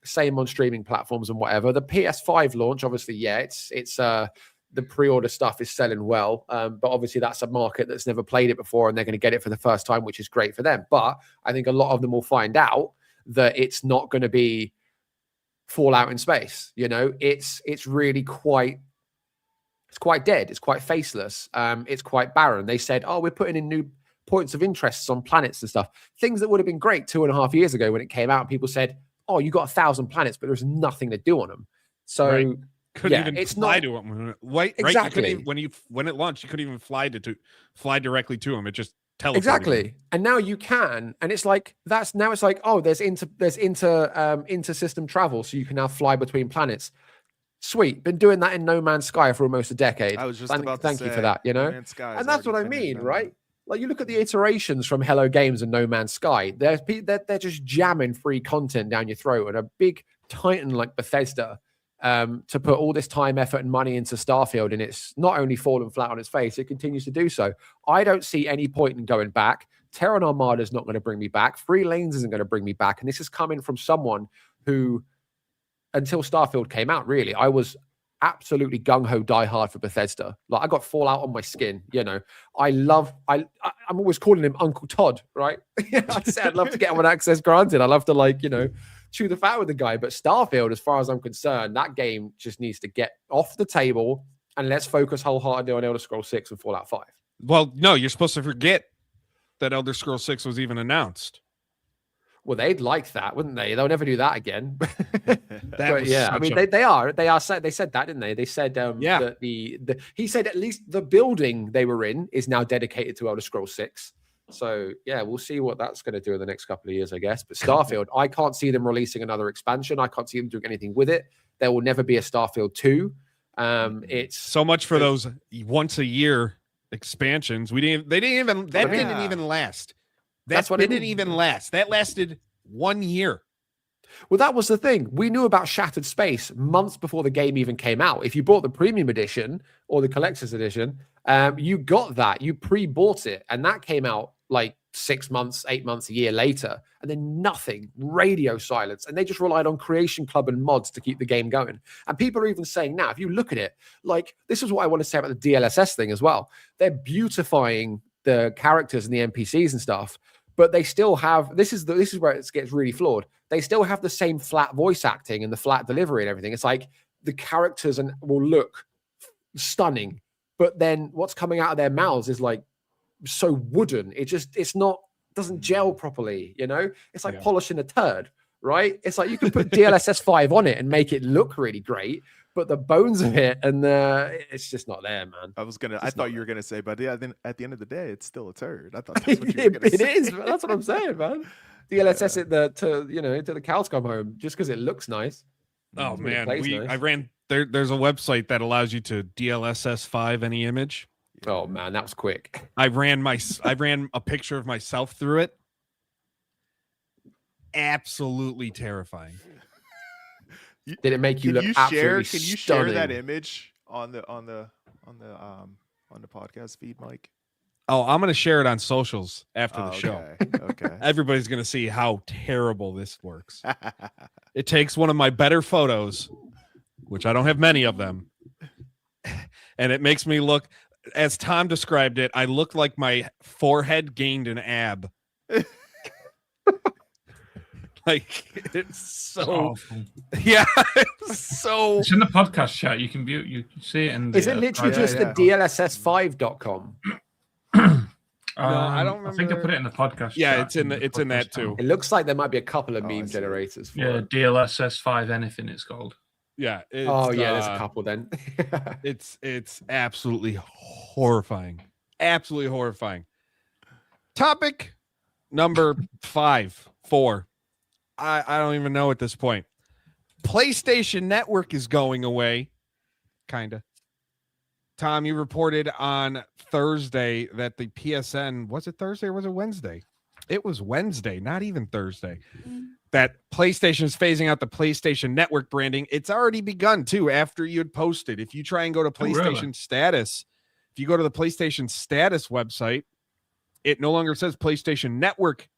Same on streaming platforms and whatever. The PS5 launch, obviously, it's the pre-order stuff is selling well, but obviously that's a market that's never played it before, and they're going to get it for the first time, which is great for them. But I think a lot of them will find out that it's not going to be Fallout in space. It's really quite dead. It's quite faceless. It's quite barren. They said, oh, we're putting in new points of interest on planets and stuff. Things that would have been great 2.5 years ago when it came out. People said, oh, you got 1,000 planets, but there's nothing to do on them. So right. Couldn't even it's fly not to them. Right? Exactly. When it launched, you couldn't even fly directly to them. It just teleported. Exactly. And now you can, and it's like oh, there's inter-system travel, so you can now fly between planets. Sweet. Been doing that in No Man's Sky for almost a decade. I was just thank you for that. And that's what I mean, right? Like, you look at the iterations from Hello Games and No Man's Sky. They're just jamming free content down your throat, and a big titan like Bethesda to put all this time, effort, and money into Starfield, and it's not only fallen flat on its face, it continues to do so. I don't see any point in going back. Terran Armada is not going to bring me back. Free Lanes isn't going to bring me back. And this is coming from someone who, until Starfield came out, really, I was absolutely gung-ho diehard for Bethesda. Like, I got Fallout on my skin, I'm always calling him Uncle Todd, right? I'd love to get him an access granted. I love to chew the fat with the guy. But Starfield, as far as I'm concerned, that game just needs to get off the table, and let's focus wholeheartedly on Elder Scrolls 6 and Fallout 5. Well, no, you're supposed to forget that Elder Scrolls 6 was even announced. Well, they'd like that, wouldn't they? They'll never do that again. They said that, didn't they? They said that he said at least the building they were in is now dedicated to Elder Scrolls 6. So yeah, we'll see what that's going to do in the next couple of years, I guess. But Starfield, I can't see them releasing another expansion. I can't see them doing anything with it. There will never be a Starfield 2. It's so much for those once a year expansions. That didn't even last. Didn't even last. That lasted 1 year. Well, that was the thing. We knew about Shattered Space months before the game even came out. If you bought the premium edition or the collector's edition, you got that. You pre-bought it, and that came out like 6 months, 8 months, a year later, and then nothing, radio silence. And they just relied on Creation Club and mods to keep the game going. And people are even saying now, if you look at it, like, this is what I want to say about the DLSS thing as well. They're beautifying the characters and the NPCs and stuff, but they still have, this is where it gets really flawed. They still have the same flat voice acting and the flat delivery and everything. It's like the characters will look stunning, but then what's coming out of their mouths is like so wooden. Doesn't gel properly, you know? It's like polishing a turd, right? It's like you can put DLSS 5 on it and make it look really great, but the bones of it and it's just not there, man. I thought you were gonna say, but yeah, then at the end of the day, it's still a turd. I thought that's what you were gonna say. It is, man. That's what I'm saying, man. DLSS it to the cows come home just because it looks nice. Oh man, nice. I ran there's a website that allows you to DLSS 5 any image. Oh man, that was quick. I ran a picture of myself through it. Absolutely terrifying. Did it make you look absolutely Can you stunning? share that image on the podcast feed, Mike? Oh, I'm gonna share it on socials after the show. Okay. Everybody's gonna see how terrible this works. It takes one of my better photos, which I don't have many of them, and it makes me look, as Tom described it, I look like my forehead gained an ab. Like, it's so awful. Yeah, it's so. It's in the podcast chat. You can view, you can see it. In the, is it literally just the DLSS5.com? No, I don't remember. I think I put it in the podcast. Yeah, chat it's in that too. It looks like there might be a couple of meme generators. For it. DLSS 5 anything it's called. Yeah. There's a couple then. It's absolutely horrifying. Absolutely horrifying. Topic number 4. I don't even know at this point. PlayStation Network is going away. Kinda. Tom, you reported on Thursday that the PSN, was it Thursday or was it Wednesday? It was Wednesday, not even Thursday. That PlayStation is phasing out the PlayStation Network branding. It's already begun too after you had posted. If you try and go to PlayStation status, if you go to the PlayStation status website, it no longer says PlayStation Network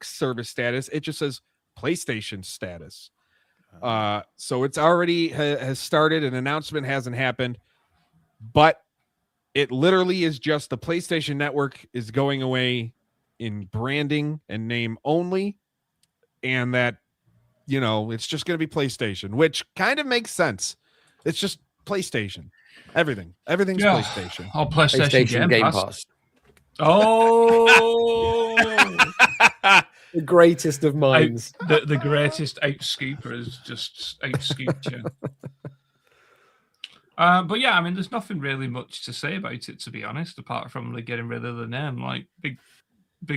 service status. It just says PlayStation status. So it's already has started. An announcement hasn't happened, but it literally is just the PlayStation Network is going away in branding and name only. And that, it's just going to be PlayStation, which kind of makes sense. It's just PlayStation. Everything's PlayStation. Oh, PlayStation Game Pass. Oh, the greatest of minds. The greatest outscooper is just outscooped you. But yeah, I mean, there's nothing really much to say about it, to be honest, apart from like getting rid of the name. Like big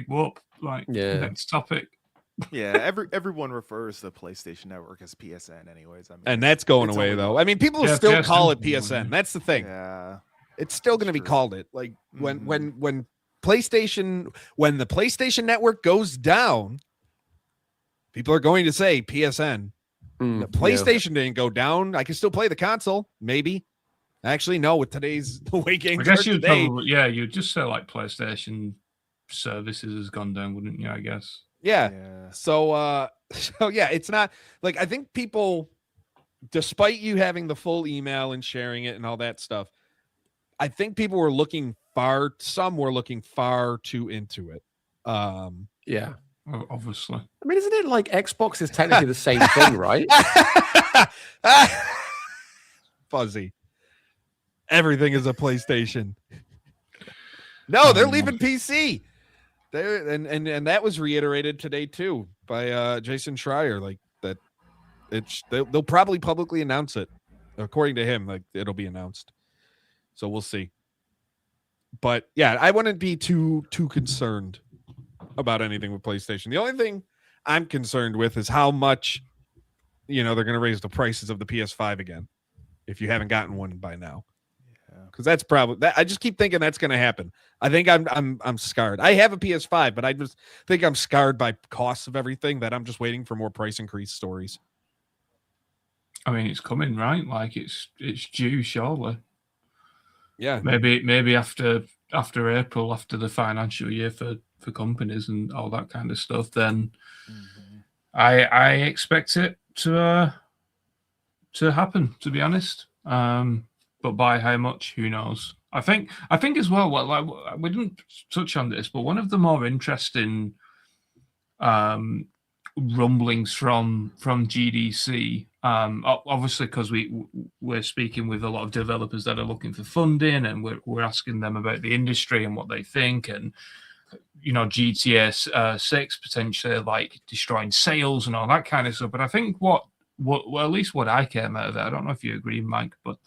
whoop. Like next topic. Yeah, everyone refers to the PlayStation Network as PSN, anyways. I mean, and that's going away though. I mean, people will still call it PSN. That's the thing. Yeah, it's still going to be called it. Like when the PlayStation Network goes down, people are going to say PSN. The PlayStation didn't go down. I can still play the console, maybe. Actually, no. With today's the way games, I guess you'd you'd just say like PlayStation services has gone down, wouldn't you? I guess. Yeah. So yeah, it's not like, I think people, despite you having the full email and sharing it and all that stuff, I think people were looking some were looking far too into it. Yeah. Obviously. I mean, isn't it like Xbox is technically the same thing, right? Fuzzy. Everything is a PlayStation. No, they're leaving PC. And that was reiterated today too by Jason Schreier, like that they'll probably publicly announce it. According to him, like it'll be announced. So we'll see. But yeah, I wouldn't be too concerned about anything with PlayStation. The only thing I'm concerned with is how much they're going to raise the prices of the PS5 again if you haven't gotten one by now. Because that's probably that. I just keep thinking that's going to happen. I think I'm scarred. I have a PS5, but I just think I'm scarred by costs of everything, that I'm just waiting for more price increase stories. I mean, it's coming, right? Like it's due, surely. Yeah. Maybe after April, after the financial year for companies and all that kind of stuff, then Mhm. I expect it to happen, to be honest. But by how much, who knows? I think as well. Well, like, we didn't touch on this, but one of the more interesting rumblings from GDC, obviously because we're speaking with a lot of developers that are looking for funding, and we're asking them about the industry and what they think, and GTA 6 potentially like destroying sales and all that kind of stuff. But I think what at least what I came out of it, I don't know if you agree, Mike, but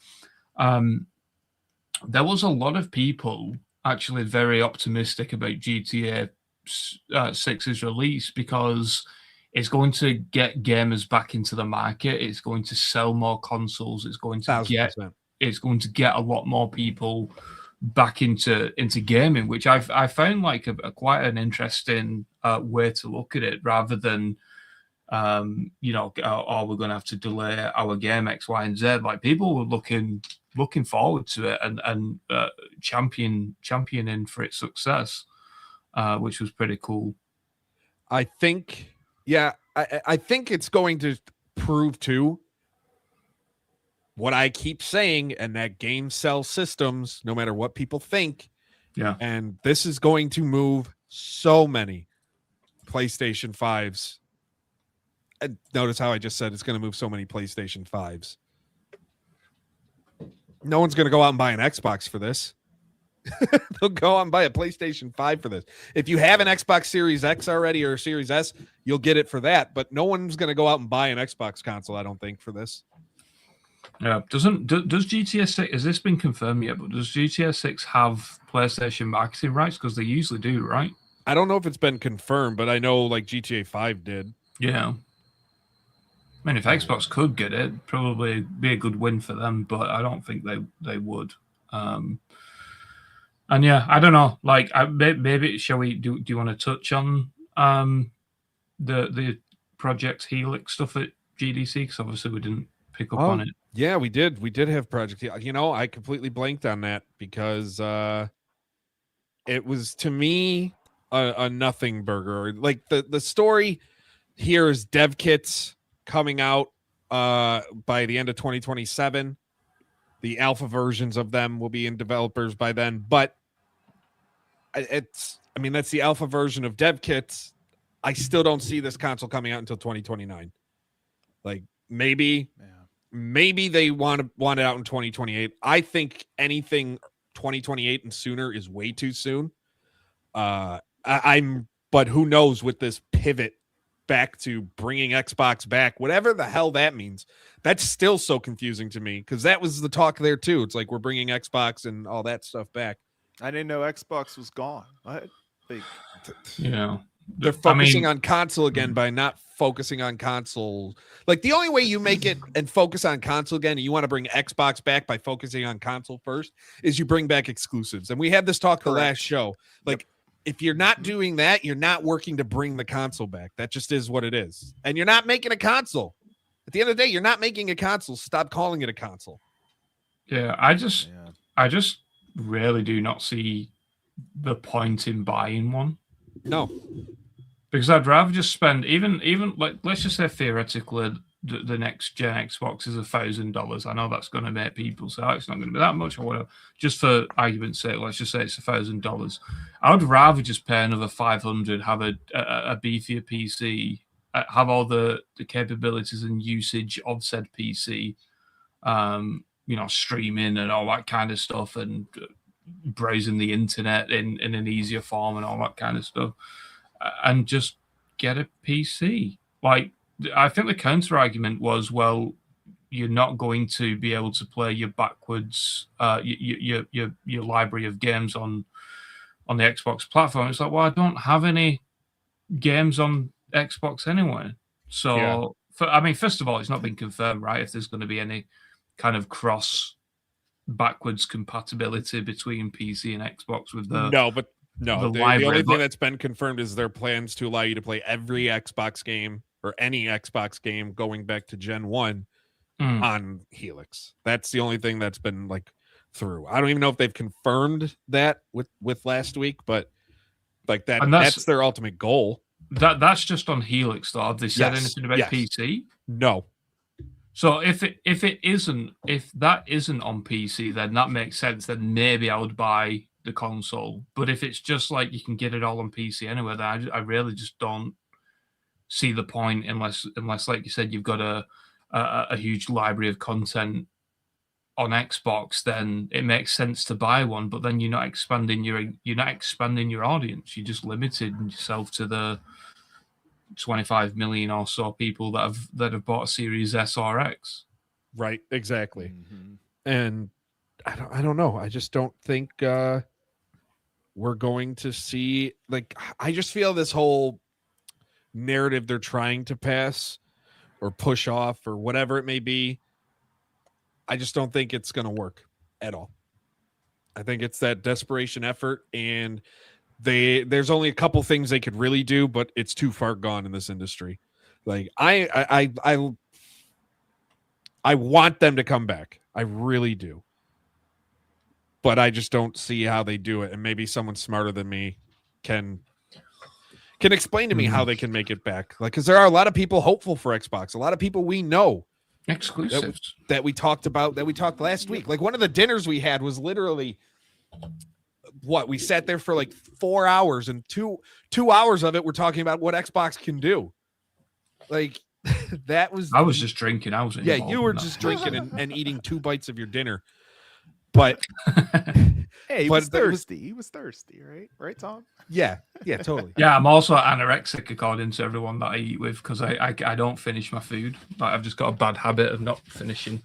there was a lot of people actually very optimistic about GTA 6's release, because it's going to get gamers back into the market. It's going to sell more consoles. It's going to 1000%. get a lot more people back into gaming, which I found like a quite an interesting way to look at it, rather than we're going to have to delay our game X, Y, and Z. Like, people were looking forward to it and championing for its success, which was pretty cool. I think, I think it's going to prove too what I keep saying, and that games sell systems no matter what people think. Yeah. And this is going to move so many PlayStation 5s. And notice how I just said it's going to move so many PlayStation 5s. No one's going to go out and buy an Xbox for this. They'll go out and buy a PlayStation 5 for this. If you have an Xbox Series X already or Series S, you'll get it for that. But no one's going to go out and buy an Xbox console, I don't think, for this. Yeah. Does GTA 6, has this been confirmed yet? But does GTA 6 have PlayStation marketing rights? Because they usually do, right? I don't know if it's been confirmed, but I know like GTA 5 did. Yeah. I mean, if Xbox could get it, probably be a good win for them, but I don't think they would. And yeah, I don't know. Like, maybe shall we do you want to touch on the Project Helix stuff at GDC? Because obviously we didn't pick up on it. Yeah, we did. We did have Project Helix. I completely blanked on that because it was, to me, a nothing burger. Like, the story here is Devkits coming out by the end of 2027. The alpha versions of them will be in developers by then, but that's the alpha version of Devkits. I still don't see this console coming out until 2029. Like, maybe they want it out in 2028. I think anything 2028 and sooner is way too soon. But who knows with this pivot back to bringing Xbox back, whatever the hell that means. That's still so confusing to me, because that was the talk there too. It's like we're bringing Xbox and all that stuff back. I didn't know Xbox was gone. What? They're focusing on console again by not focusing on console. Like, the only way you make it and focus on console again, and you want to bring Xbox back by focusing on console first, is you bring back exclusives. And we had this talk the last show. Like, if you're not doing that, you're not working to bring the console back. That just is what it is. And you're not making a console. At the end of the day, you're not making a console. Stop calling it a console. Yeah, I just really do not see the point in buying one. No. Because I'd rather just spend, even like, let's just say theoretically the next gen Xbox is $1,000. I know that's going to make people say, oh, it's not going to be that much or whatever. Just for argument's sake, let's just say it's $1,000. I would rather just pay another $500, have a beefier PC, have all the capabilities and usage of said PC, streaming and all that kind of stuff, and browsing the internet in an easier form and all that kind of stuff, and just get a PC. Like, I think the counter argument was, well, you're not going to be able to play your backwards your library of games on the Xbox platform. It's like, well, I don't have any games on Xbox anyway. So, first of all, it's not been confirmed, right, if there's going to be any kind of cross backwards compatibility between PC and Xbox with the the only thing that's been confirmed is their plans to allow you to play every Xbox game or any Xbox game going back to Gen 1 on Helix. That's the only thing that's been like through. I don't even know if they've confirmed that with last week, but Like that. And That's their ultimate goal. That's just on Helix, though. Have they said Yes, anything about yes. PC? No. So if that isn't on PC, then that makes sense. Then maybe I would buy the console. But if it's just like you can get it all on PC anyway, then I really just don't see the point unless like you said, you've got a huge library of content on Xbox. Then it makes sense to buy one. But then you're not expanding your audience. You're just limiting yourself to the 25 million or so people that have bought a Series S or X. Right, exactly. Mm-hmm. And I don't know. I just don't think we're going to see, like, I just feel this whole narrative they're trying to pass or push off or whatever it may be. I just don't think it's going to work at all. I think it's that desperation effort, and there's only a couple things they could really do, but it's too far gone in this industry. Like I want them to come back. I really do. But I just don't see how they do it. And maybe someone smarter than me can explain to me how they can make it back. Like, because there are a lot of people hopeful for Xbox. A lot of people we know Exclusives that we talked last week. Like one of the dinners we had was literally what we sat there for like 4 hours, and two hours of it we're talking about what Xbox can do. Like that was. I was just drinking. I was you were just drinking and eating 2 bites of your dinner. But hey, he was thirsty. He was thirsty, right? Right, Tom? Yeah, totally. Yeah, I'm also anorexic according to everyone that I eat with, because I don't finish my food. Like, I've just got a bad habit of not finishing.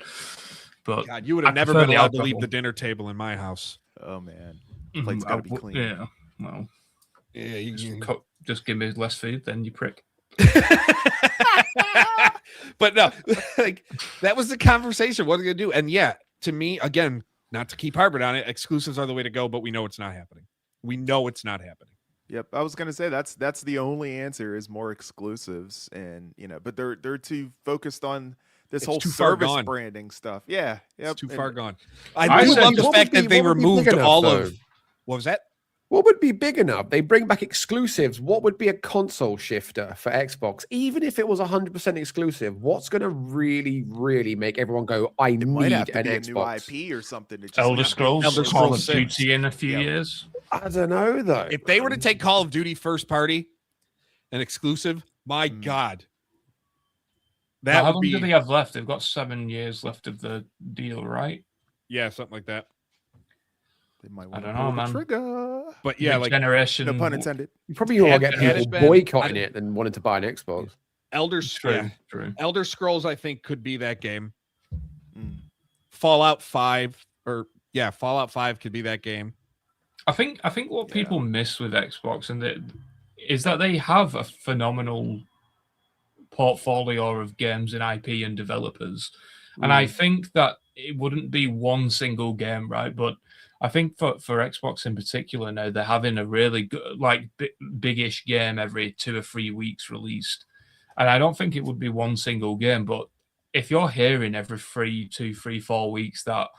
But God, you would have never been allowed to leave the dinner table in my house. Oh man, the plate's got to be clean. Yeah, well, yeah, you just give me less food, then you prick. But no, like that was the conversation. What are you gonna do? And yeah, to me, again, not to keep harping on it, exclusives are the way to go, but we know it's not happening. We know it's not happening. Yep, I was gonna say that's the only answer is more exclusives, and but they're too focused on this whole service branding stuff. Yeah, it's too far gone. I do love the fact that they removed all of. What was that? What would be big enough? They bring back exclusives. What would be a console shifter for Xbox? Even if it was 100% exclusive, what's going to really, really make everyone go, I need an Xbox? A new IP or something. Elder Scrolls, Call of Duty in a few years. I don't know, though. If they were to take Call of Duty first party and exclusive, my God. How long do they have left? They've got 7 years left of the deal, right? Yeah, something like that. They might want to pull the trigger. But yeah, like generation. No pun intended. You probably will get people boycotting it and wanting to buy an Xbox. Elder Scrolls, I think, could be that game. Fallout 5 could be that game. I think what people miss with Xbox is that they have a phenomenal portfolio of games and IP and developers. And I think that it wouldn't be one single game, right? But I think for Xbox in particular now, they're having a really good, like big-ish game every 2 or 3 weeks released. And I don't think it would be one single game, but if you're hearing every 2, 3, 4 weeks that,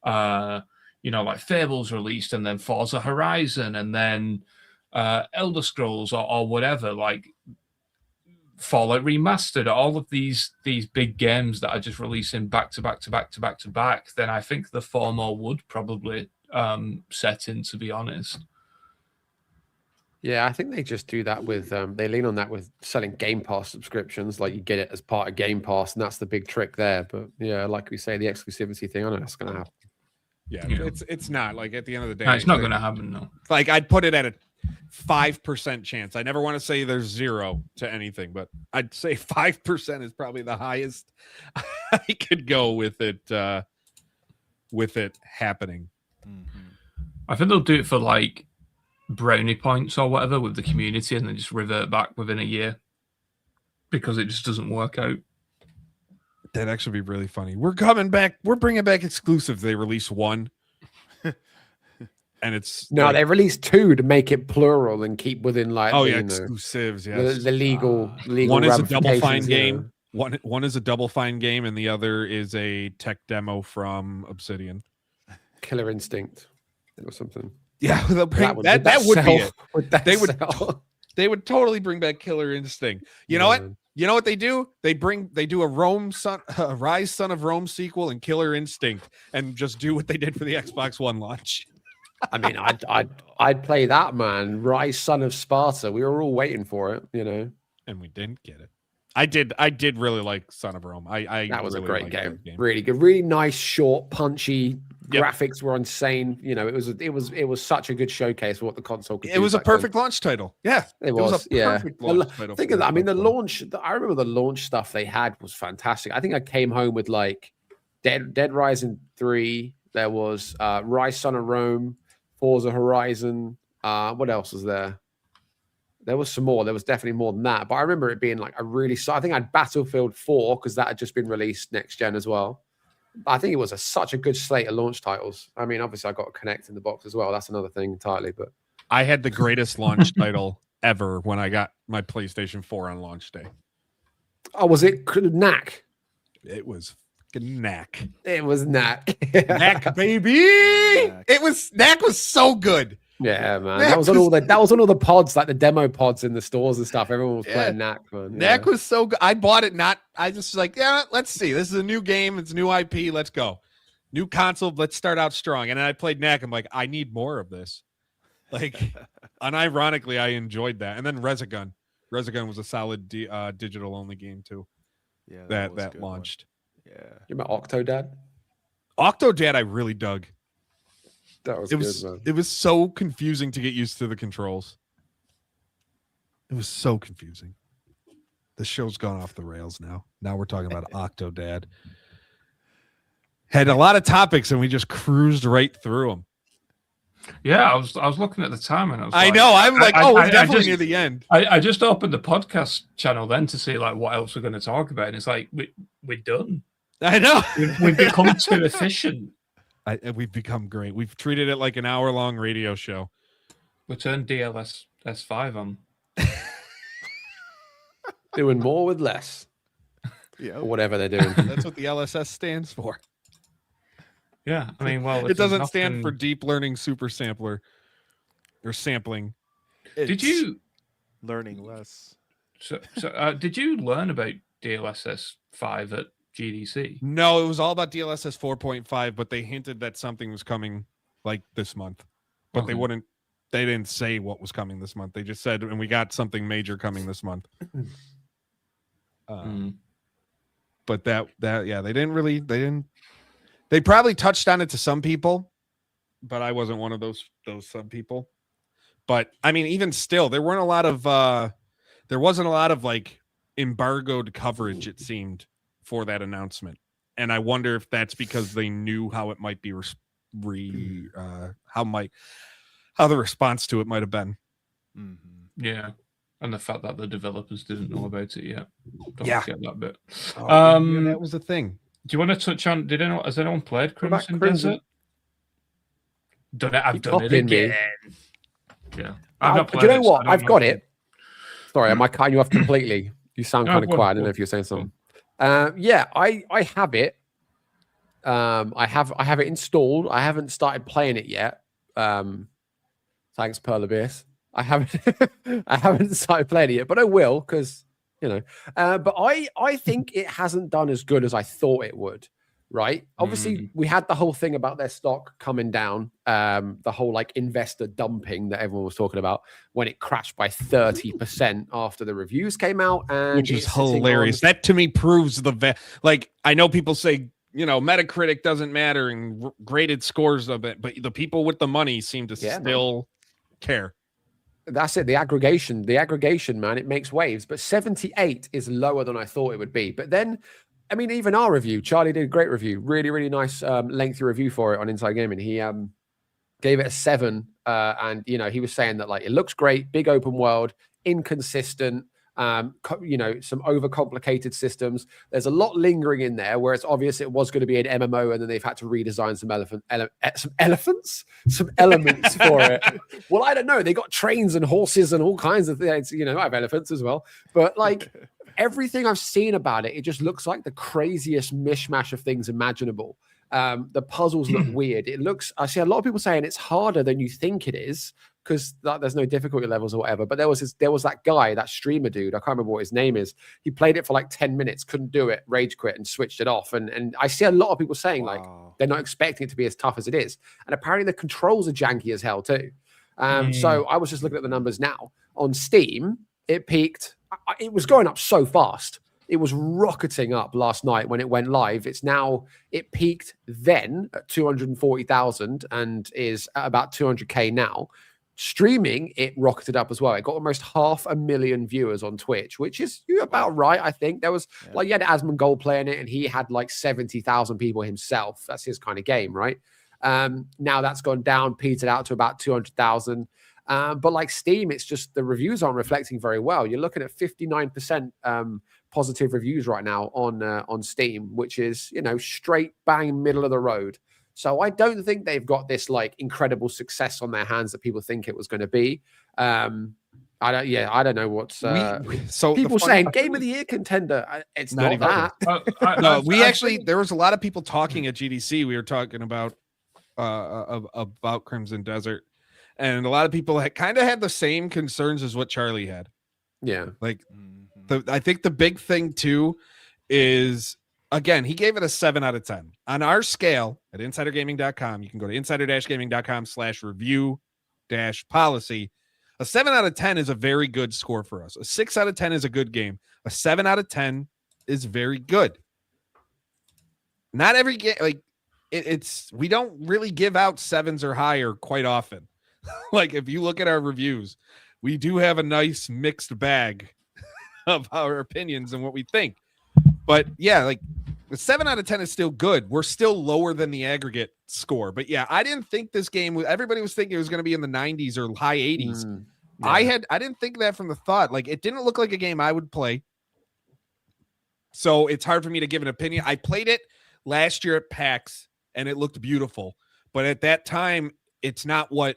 like Fable's released and then Forza Horizon and then Elder Scrolls or whatever, like Fallout Remastered, all of these big games that are just releasing back to back, then I think the FOMO would probably set in, to be honest. Yeah, I think they just do that with they lean on that with selling Game Pass subscriptions, like you get it as part of Game Pass, and that's the big trick there. But yeah, like we say, the exclusivity thing, I know that's gonna happen. Yeah, it's not, like, at the end of the day, no, it's not gonna happen, no. Like, I'd put it at a 5% chance. I never want to say there's 0 to anything, but I'd say 5% is probably the highest I could go with it happening. I think they'll do it for like brownie points or whatever with the community, and then just revert back within a year because it just doesn't work out. That'd actually be really funny. We're coming back. We're bringing back exclusives. They release 1. And it's they released 2 to make it plural and keep within like exclusives. Yes, the legal. One is a Double Fine game. One is a Double Fine game, and the other is a tech demo from Obsidian. Killer Instinct or something. Yeah, they'll bring, would that would be sell? it. Would that They would sell? they would totally bring back Killer Instinct. You know what? Man. You know what they do? They do a Rise Son of Rome sequel and Killer Instinct, and just do what they did for the Xbox One launch. I mean, I'd play that, man. Rise, Son of Sparta. We were all waiting for it, you know. And we didn't get it. I did really like Son of Rome. That was really a great liked game. that game. Really good, really nice, short, punchy. Yep. Graphics were insane. You know, it was such a good showcase for what the console could do. It was a back then. perfect launch title. Yeah, It was, a yeah. perfect launch title. Think for of that. I mean, the Xbox One. launch. I remember the launch stuff they had was fantastic. I think I came home with like Dead Rising 3. There was Rise, Son of Rome, Forza Horizon. What else was there? There was some more. There was definitely more than that. But I remember it being like a really. I think I had Battlefield 4 because that had just been released next gen as well. I think it was such a good slate of launch titles. I mean, obviously, I got a Connect in the box as well. That's another thing entirely. But I had the greatest launch title ever when I got my PlayStation 4 on launch day. oh, was it Knack? It was Knack. It was Knack. Knack, baby. Knack. Knack was so good. Yeah, man. Knack That was on all the pods, like the demo pods in the stores and stuff. Everyone was playing Knack, man. Knack was so good. I bought it I just was like, yeah, let's see. This is a new game. It's a new IP. Let's go. New console. Let's start out strong. And then I played Knack. I'm like, I need more of this. Like, unironically, I enjoyed that. And then Resogun. Resogun was a solid digital only game too. Yeah, That was a good one. launched. Yeah. You remember Octodad? Octodad, I really dug. That was It good, was man. it was so confusing to get used to the controls. It was so confusing. The show's gone off the rails now. Now we're talking about Octodad. Had a lot of topics and we just cruised right through them. Yeah, I was looking at the time and I was I like, know. I'm like, I- we're I definitely just- near the end. I just opened the podcast channel then to see like what else we're going to talk about, and it's like we're done. I know. We've become too efficient. We've become great. We've treated it like an hour-long radio show. We turned DLSS 5 on. Doing more with less, Yeah. or whatever they're doing. That's what the LSS stands for. Yeah, I mean, well, It doesn't stand for deep learning super sampler or sampling. Did you? Learning less? Did you learn about DLSS 5 at GDC? No, it was all about DLSS 4.5, but they hinted that something was coming like this month. But they Okay. didn't say what was coming this month. They just said, and we got something major coming this month. But they probably touched on it to some people, but I wasn't one of those some people. But I mean, even still, there wasn't a lot of like embargoed coverage, it seemed, for that announcement. And I wonder if that's because they knew how it might be how the response to it might have been. Mm-hmm. Yeah, and the fact that the developers didn't know about it yet. Don't Yeah. forget that bit. Yeah, that was the thing. Do you want to touch on? Has anyone played What about Crimson Crimson? Desert? Done it. I've Keep done it copying me. again. Yeah, I've not Do you played know it, so what? I don't I've know. got it. Sorry, am I cutting you off completely? You sound No, kind of go on, quiet. I go don't know on. if you're saying Go on. something. Yeah, I have it. I have it installed. I haven't started playing it yet. Thanks, Pearl Abyss. I haven't started playing it yet, but I will because you know. But I think it hasn't done as good as I thought it would. Right? Obviously, we had the whole thing about their stock coming down. The whole like investor dumping that everyone was talking about when it crashed by 30% after the reviews came out, and Which is it's sitting hilarious. on- That to me proves like I know people say, Metacritic doesn't matter and graded scores of it, but the people with the money seem to Yeah, man. still care. That's it. The aggregation, man, it makes waves. But 78 is lower than I thought it would be. But then, I mean, even our review, Charlie did a great review, really, really nice, lengthy review for it on Inside Gaming. He gave it a 7, and he was saying that like it looks great, big open world, inconsistent, some overcomplicated systems. There's a lot lingering in there where it's obvious it was going to be an MMO, and then they've had to redesign some elements for it. Well, I don't know. They got trains and horses and all kinds of things. I have elephants as well, but like everything I've seen about it, it just looks like the craziest mishmash of things imaginable. The puzzles look weird. I see a lot of people saying it's harder than you think it is because there's no difficulty levels or whatever. But there was that guy, that streamer dude. I can't remember what his name is. He played it for like 10 minutes, couldn't do it, rage quit, and switched it off. And I see a lot of people saying like they're not expecting it to be as tough as it is. And apparently the controls are janky as hell too. So I was just looking at the numbers now on Steam. It peaked. It was going up so fast. It was rocketing up last night when it went live. It peaked then at 240,000 and is at about 200K now. Streaming, it rocketed up as well. It got almost 500,000 viewers on Twitch, which is about right, I think. There was like, you had Asmongold playing it, and he had like 70,000 people himself. That's his kind of game, right? Now that's gone down, petered out to about 200,000. But like Steam, it's just the reviews aren't reflecting very well. You're looking at 59% positive reviews right now on Steam, which is, straight bang middle of the road. So I don't think they've got this like incredible success on their hands that people think it was going to be. I don't know what's so people saying game of the year contender. It's not that. No, there was a lot of people talking at GDC. We were talking about Crimson Desert, and a lot of people kind of had the same concerns as what Charlie had. Yeah, like I think the big thing too is, again, he gave it a 7 out of 10 on our scale at insidergaming.com. You can go to insider-gaming.com/review-policy. A 7 out of 10 is a very good score for us. A 6 out of 10 is a good game. A 7 out of 10 is very good. Not every game, we don't really give out 7s or higher quite often. Like if you look at our reviews, we do have a nice mixed bag of our opinions and what we think. But yeah, like the 7 out of 10 is still good. We're still lower than the aggregate score. But yeah, I didn't think this game, everybody was thinking it was going to be in the 90s or high 80s. Yeah. I didn't think that from the thought. Like it didn't look like a game I would play. So it's hard for me to give an opinion. I played it last year at PAX and it looked beautiful. But at that time, it's not what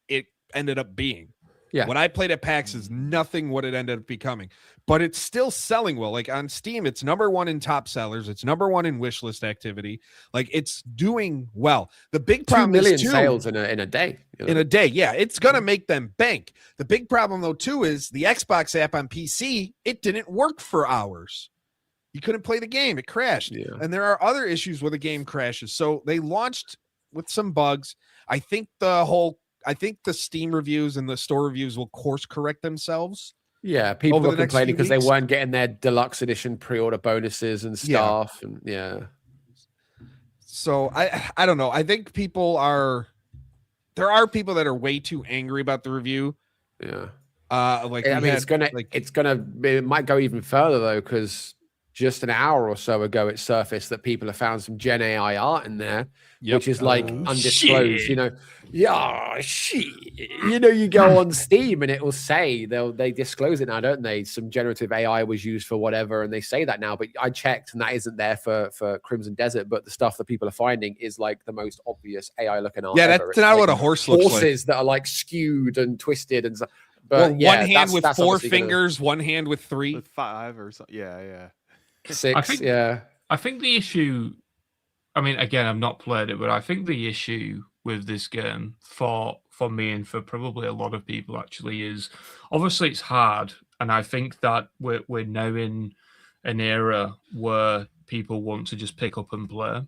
it ended up being. Yeah. What I played at PAX is nothing what it ended up becoming, but it's still selling well. Like on Steam, it's #1 in top sellers. It's #1 in wishlist activity. Like it's doing well. The big problem 2 million is sales in a day. In a day, yeah, it's gonna make them bank. The big problem though too is the Xbox app on PC. It didn't work for hours. You couldn't play the game. It crashed. Yeah. And there are other issues where the game crashes. So they launched with some bugs. I think the Steam reviews and the store reviews will course correct themselves. Yeah, people were complaining because they weren't getting their deluxe edition pre-order bonuses and stuff. Yeah. And yeah. So I don't know. I think there are people that are way too angry about the review. Yeah. It might go even further though, because just an hour or so ago, it surfaced that people have found some Gen AI art in there, which is like undisclosed. Shit. You go on Steam and it will say they disclose it now, don't they? Some generative AI was used for whatever, and they say that now. But I checked, and that isn't there for Crimson Desert. But the stuff that people are finding is like the most obvious AI looking art. Yeah, that's not what a horse looks like. Horses that are like skewed and twisted and stuff. But one hand with 4 fingers, one hand with 3, with 5 or something. Yeah. 6. I think the issue, I mean, again, I've not played it, but I think the issue with this game for me and for probably a lot of people actually is obviously it's hard, and I think that we're now in an era where people want to just pick up and play.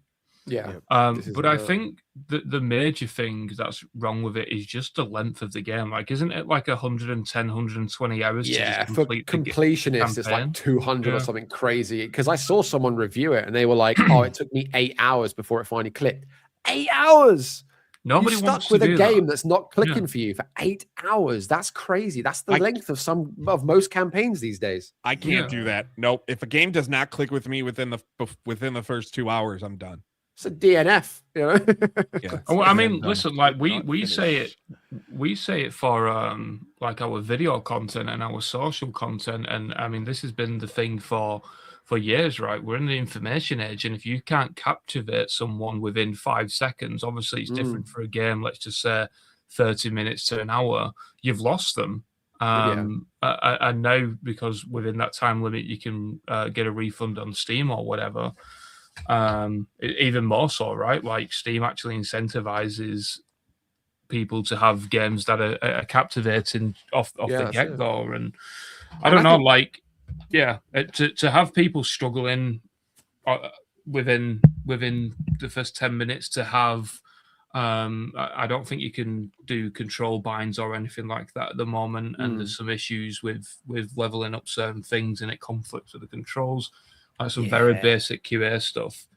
Yeah. But I think that the major thing that's wrong with it is just the length of the game. Like, isn't it like 110, 120 hours? Yeah, to for completionists, it's like 200 or something crazy. Because I saw someone review it and they were like, "Oh, it took me 8 hours before it finally clicked." 8 hours. Nobody You're wants stuck with to a do game that. that's not clicking for you for 8 hours. That's crazy. That's the length of most campaigns these days. I can't do that. Nope. If a game does not click with me within the first 2 hours, I'm done. It's a DNF, Yeah. Well, I mean, listen, like we say it for like our video content and our social content, and I mean this has been the thing for years, right? We're in the information age, and if you can't captivate someone within 5 seconds, obviously it's different for a game. Let's just say 30 minutes to an hour, you've lost them. And now because within that time limit you can get a refund on Steam or whatever. Even more so, right? Like Steam actually incentivizes people to have games that are captivating off the get-go. And I don't know, like, to have people struggling within the first 10 minutes to have I don't think you can do control binds or anything like that at the moment, and there's some issues with leveling up certain things, and it conflicts with the controls, like some very basic QA stuff.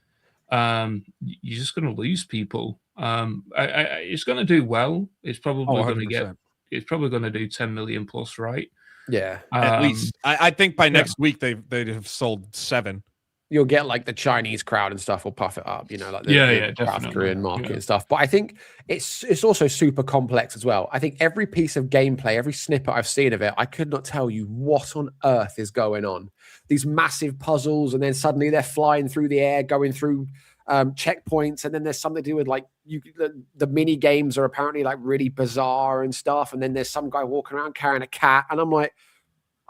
You're just going to lose people. It's going to do well. It's probably going to get. It's probably going to do 10 million plus, right? Yeah, at least. I think by next week they'd have sold 7. You'll get like the Chinese crowd and stuff will puff it up, like the South Korean market and stuff. But I think it's also super complex as well. I think every piece of gameplay, every snippet I've seen of it, I could not tell you what on earth is going on. These massive puzzles, and then suddenly they're flying through the air, going through checkpoints, and then there's something to do with like the mini games are apparently like really bizarre and stuff. And then there's some guy walking around carrying a cat, and I'm like,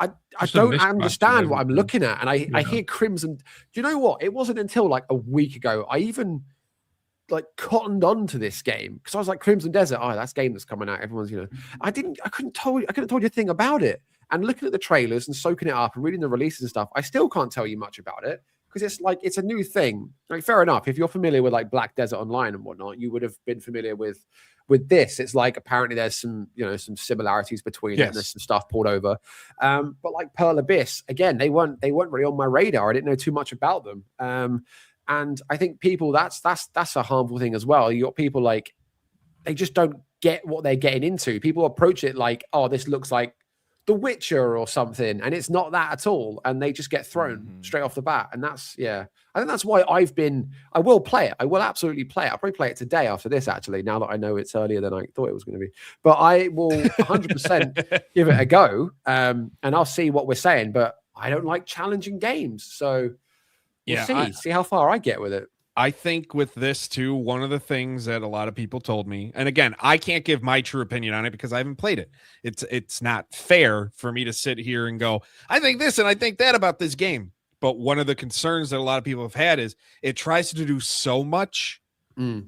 I don't understand what I'm looking at. And I hear Crimson. Do you know what? It wasn't until like a week ago I even like cottoned on to this game, because I was like, Crimson Desert, that's game that's coming out. Everyone's, I couldn't told you a thing about it. And looking at the trailers and soaking it up and reading the releases and stuff, I still can't tell you much about it, because it's like it's a new thing. Like, fair enough, if you're familiar with like Black Desert Online and whatnot, you would have been familiar with this. It's like apparently there's some some similarities between it, and there's some stuff pulled over. But like Pearl Abyss, again, they weren't really on my radar. I didn't know too much about them. And I think people, that's a harmful thing as well. You got people like, they just don't get what they're getting into. People approach it like, oh, this looks like The Witcher or something, and it's not that at all, and they just get thrown straight off the bat. And that's I think that's why I will play it. I will absolutely play it. I'll probably play it today after this, actually, now that I know it's earlier than I thought it was going to be. But I will 100% give it a go, and I'll see what we're saying. But I don't like challenging games, so we'll see how far I get with it. I think with this too, one of the things that a lot of people told me, and again, I can't give my true opinion on it because I haven't played it. It's not fair for me to sit here and go, I think this and I think that about this game. But one of the concerns that a lot of people have had is it tries to do so much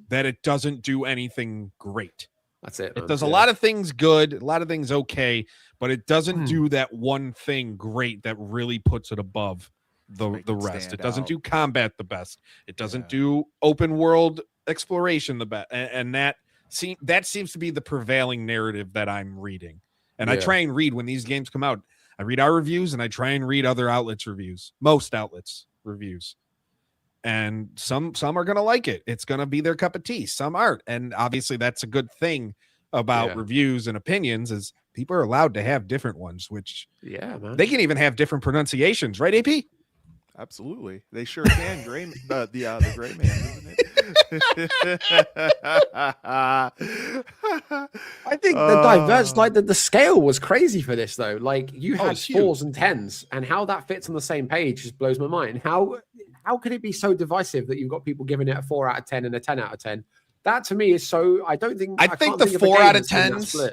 that it doesn't do anything great. That's it. It does a lot of things good, a lot of things okay, but it doesn't do that one thing great that really puts it above the rest. It doesn't do combat the best. It doesn't do open world exploration the best. And that seems to be the prevailing narrative that I'm reading. And I try and read when these games come out. I read our reviews and I try and read other outlets' reviews, most outlets' reviews. And some are going to like it. It's going to be their cup of tea. Some aren't. And obviously that's a good thing about reviews and opinions, is people are allowed to have different ones, which they can even have different pronunciations, right, AP? Absolutely, they sure can. The gray man, isn't it? I think the diverse, like the scale was crazy for this though. Like you had 4s and 10s, and how that fits on the same page just blows my mind. How could it be so divisive that you've got people giving it a 4 out of 10 and a 10 out of 10? That to me is so. I think the 4 out of 10s.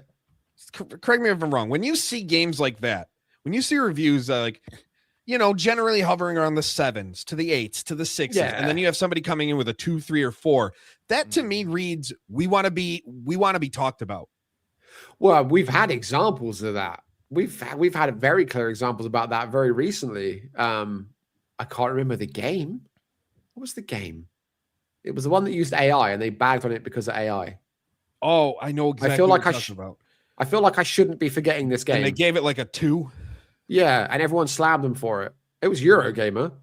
Correct me if I'm wrong. When you see games like that, when you see reviews like, generally hovering around the 7s to the 8s to the 6s, and then you have somebody coming in with a 2, 3, or 4. That to me reads, we want to be talked about. Well, we've had examples of that. We've had very clear examples about that very recently. I can't remember the game. What was the game? It was the one that used AI, and they bagged on it because of AI. Oh, I know exactly. I feel like I feel like I shouldn't be forgetting this game. And they gave it like a 2. Yeah, and everyone slammed them for it. It was Eurogamer.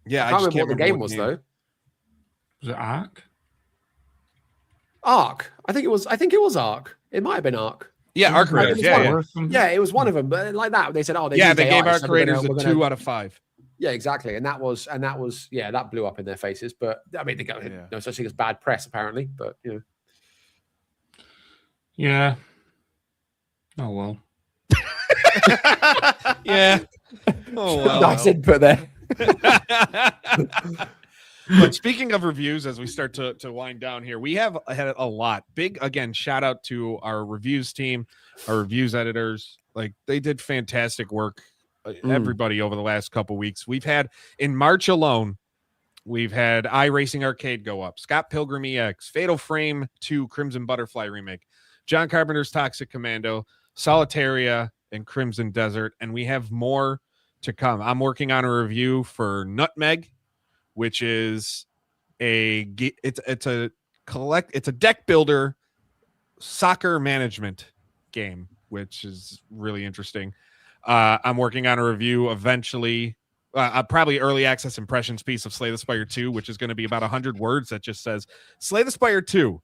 Yeah, I can't remember what the game was though. Was it Ark? Ark. I think it was Ark. It might have been Ark. Yeah, Ark Raiders. Yeah, it was one of them. But like that, they said, "Oh, they gave Ark Raiders a 2 out of 5." Yeah, exactly. And that was that blew up in their faces. But I mean, they got no such thing as bad press apparently. But yeah. Oh well. Yeah. Oh well. Nice input there. But speaking of reviews, as we start to wind down here, we have had a lot. Big again, shout out to our reviews team, our reviews editors. Like they did fantastic work. Everybody over the last couple weeks. We've had in March alone, We've had iRacing Arcade go up, Scott Pilgrim EX, Fatal Frame 2 Crimson Butterfly remake, John Carpenter's Toxic Commando, Solitaria, and Crimson Desert, and we have more to come. I'm working on a review for Nutmeg, which is it's a deck builder soccer management game, which is really interesting. I'm working on a review eventually. Probably early access impressions piece of Slay the Spire 2, which is going to be about 100 words that just says Slay the Spire 2.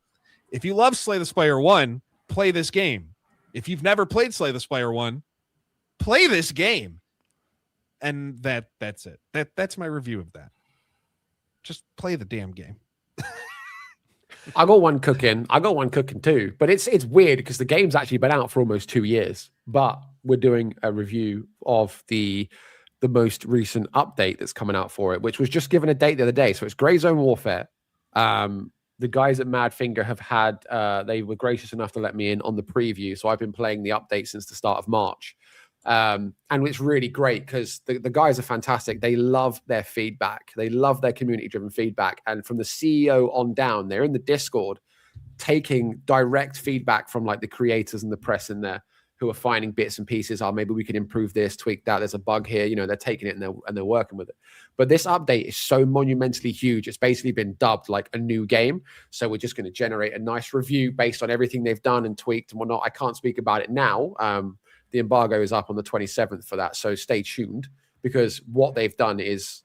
If you love Slay the Spire 1, play this game. If you've never played Slay the Spire 1, play this game. And that's it. That's my review of that. Just play the damn game. I got one cooking too, but it's weird because the game's actually been out for almost 2 years. But we're doing a review of the most recent update that's coming out for it, which was just given a date the other day. So it's Grey Zone Warfare. The guys at Madfinger have had they were gracious enough to let me in on the preview. So I've been playing the update since the start of March. And it's really great because the guys are fantastic. They love their feedback. They love their community-driven feedback. And from the CEO on down, they're in the Discord taking direct feedback from like the creators and the press in there who are finding bits and pieces. Oh, maybe we could improve this, tweak that. There's a bug here. You know, they're taking it and they're working with it. But this update is so monumentally huge. It's basically been dubbed like a new game. So we're just going to generate a nice review based on everything they've done and tweaked and whatnot. I can't speak about it now. The embargo is up on the 27th for that. So stay tuned because what they've done is,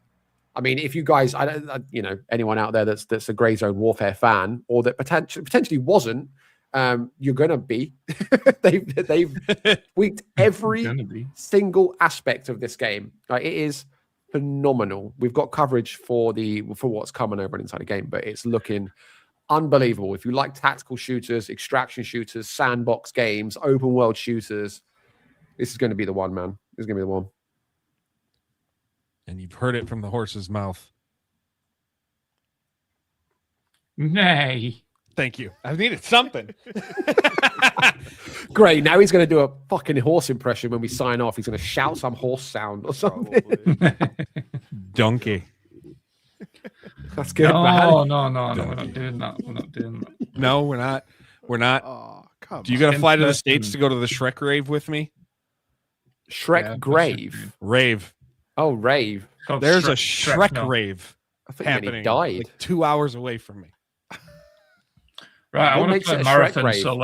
I mean, if you guys, anyone out there that's a Grey Zone Warfare fan or that potentially wasn't, you're going to be. they've tweaked every single aspect of this game. Like, it is phenomenal. We've got coverage for what's coming over inside the game, but it's looking unbelievable. If you like tactical shooters, extraction shooters, sandbox games, open world shooters, this is going to be the one, man. This is going to be the one. And you've heard it from the horse's mouth. Nay. Thank you. I needed something. Great. Now he's going to do a fucking horse impression when we sign off. He's going to shout some horse sound or something. Donkey. That's good, No, man. no, we're not doing that. We're not doing that. No, we're not. We're not. Oh, come Do you got to fly to the Henderson. States to go to the Shrek rave with me? Shrek Yeah, grave. Rave. Oh, rave. It's called There's a Shrek Shrek now. rave I think he happening died. like 2 hours away from me. Right, I What want to makes play it a a marathon, Shrek so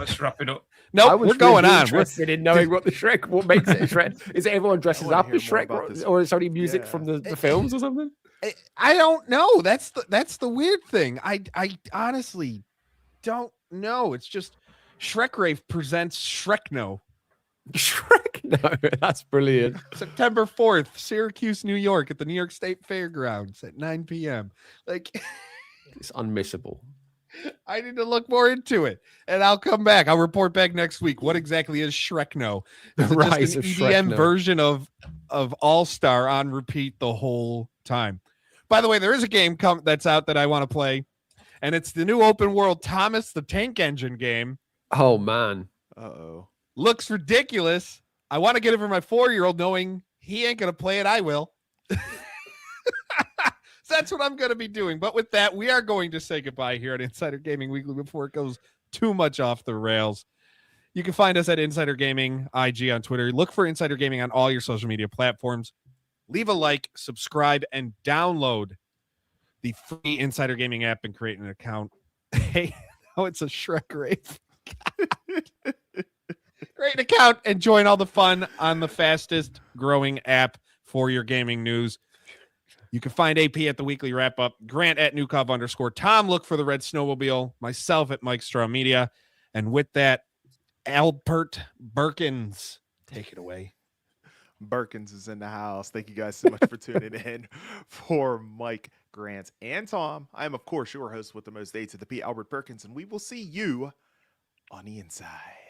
let's wrap it up. No, I was we're going really on. interested in knowing what makes it a Shrek. Is it everyone dresses wanna up hear as more Shrek, about this. or is there any music Yeah. from the films or something? I don't know. That's the weird thing. I honestly don't know. It's just Shrek Rave presents Shrekno. Shrek? No, that's brilliant. September 4th, Syracuse, New York, at the New York State Fairgrounds at 9 p.m. Like, It's unmissable. I need to look more into it, and I'll come back. I'll report back next week. What exactly is Shrekno? Is it Rise just of an EDM Shrekno. version of All Star on repeat the whole time? By the way, there is a game that's out that I want to play, and it's the new open world Thomas the Tank Engine game. Oh man. Uh-oh. Looks ridiculous. I want to get it for my 4-year-old, knowing he ain't gonna play it. I will. So that's what I'm going to be doing. But with that, we are going to say goodbye here at Insider Gaming Weekly before it goes too much off the rails. You can find us at Insider Gaming IG on Twitter. Look for Insider Gaming on all your social media platforms. Leave a like, subscribe, and download the free Insider Gaming app and create an account. Hey, now it's a Shrek rave. Create an account and join all the fun on the fastest growing app for your gaming news. You can find AP at the weekly wrap up, Grant at @newcov_. Tom, look for the red snowmobile, myself at Mike Straw Media. And with that, Albert Perkins, take it away. Perkins is in the house. Thank you guys so much for tuning in. For Mike, Grant, and Tom, I am, of course, your host with the most A to the P, Albert Perkins, and we will see you on the inside.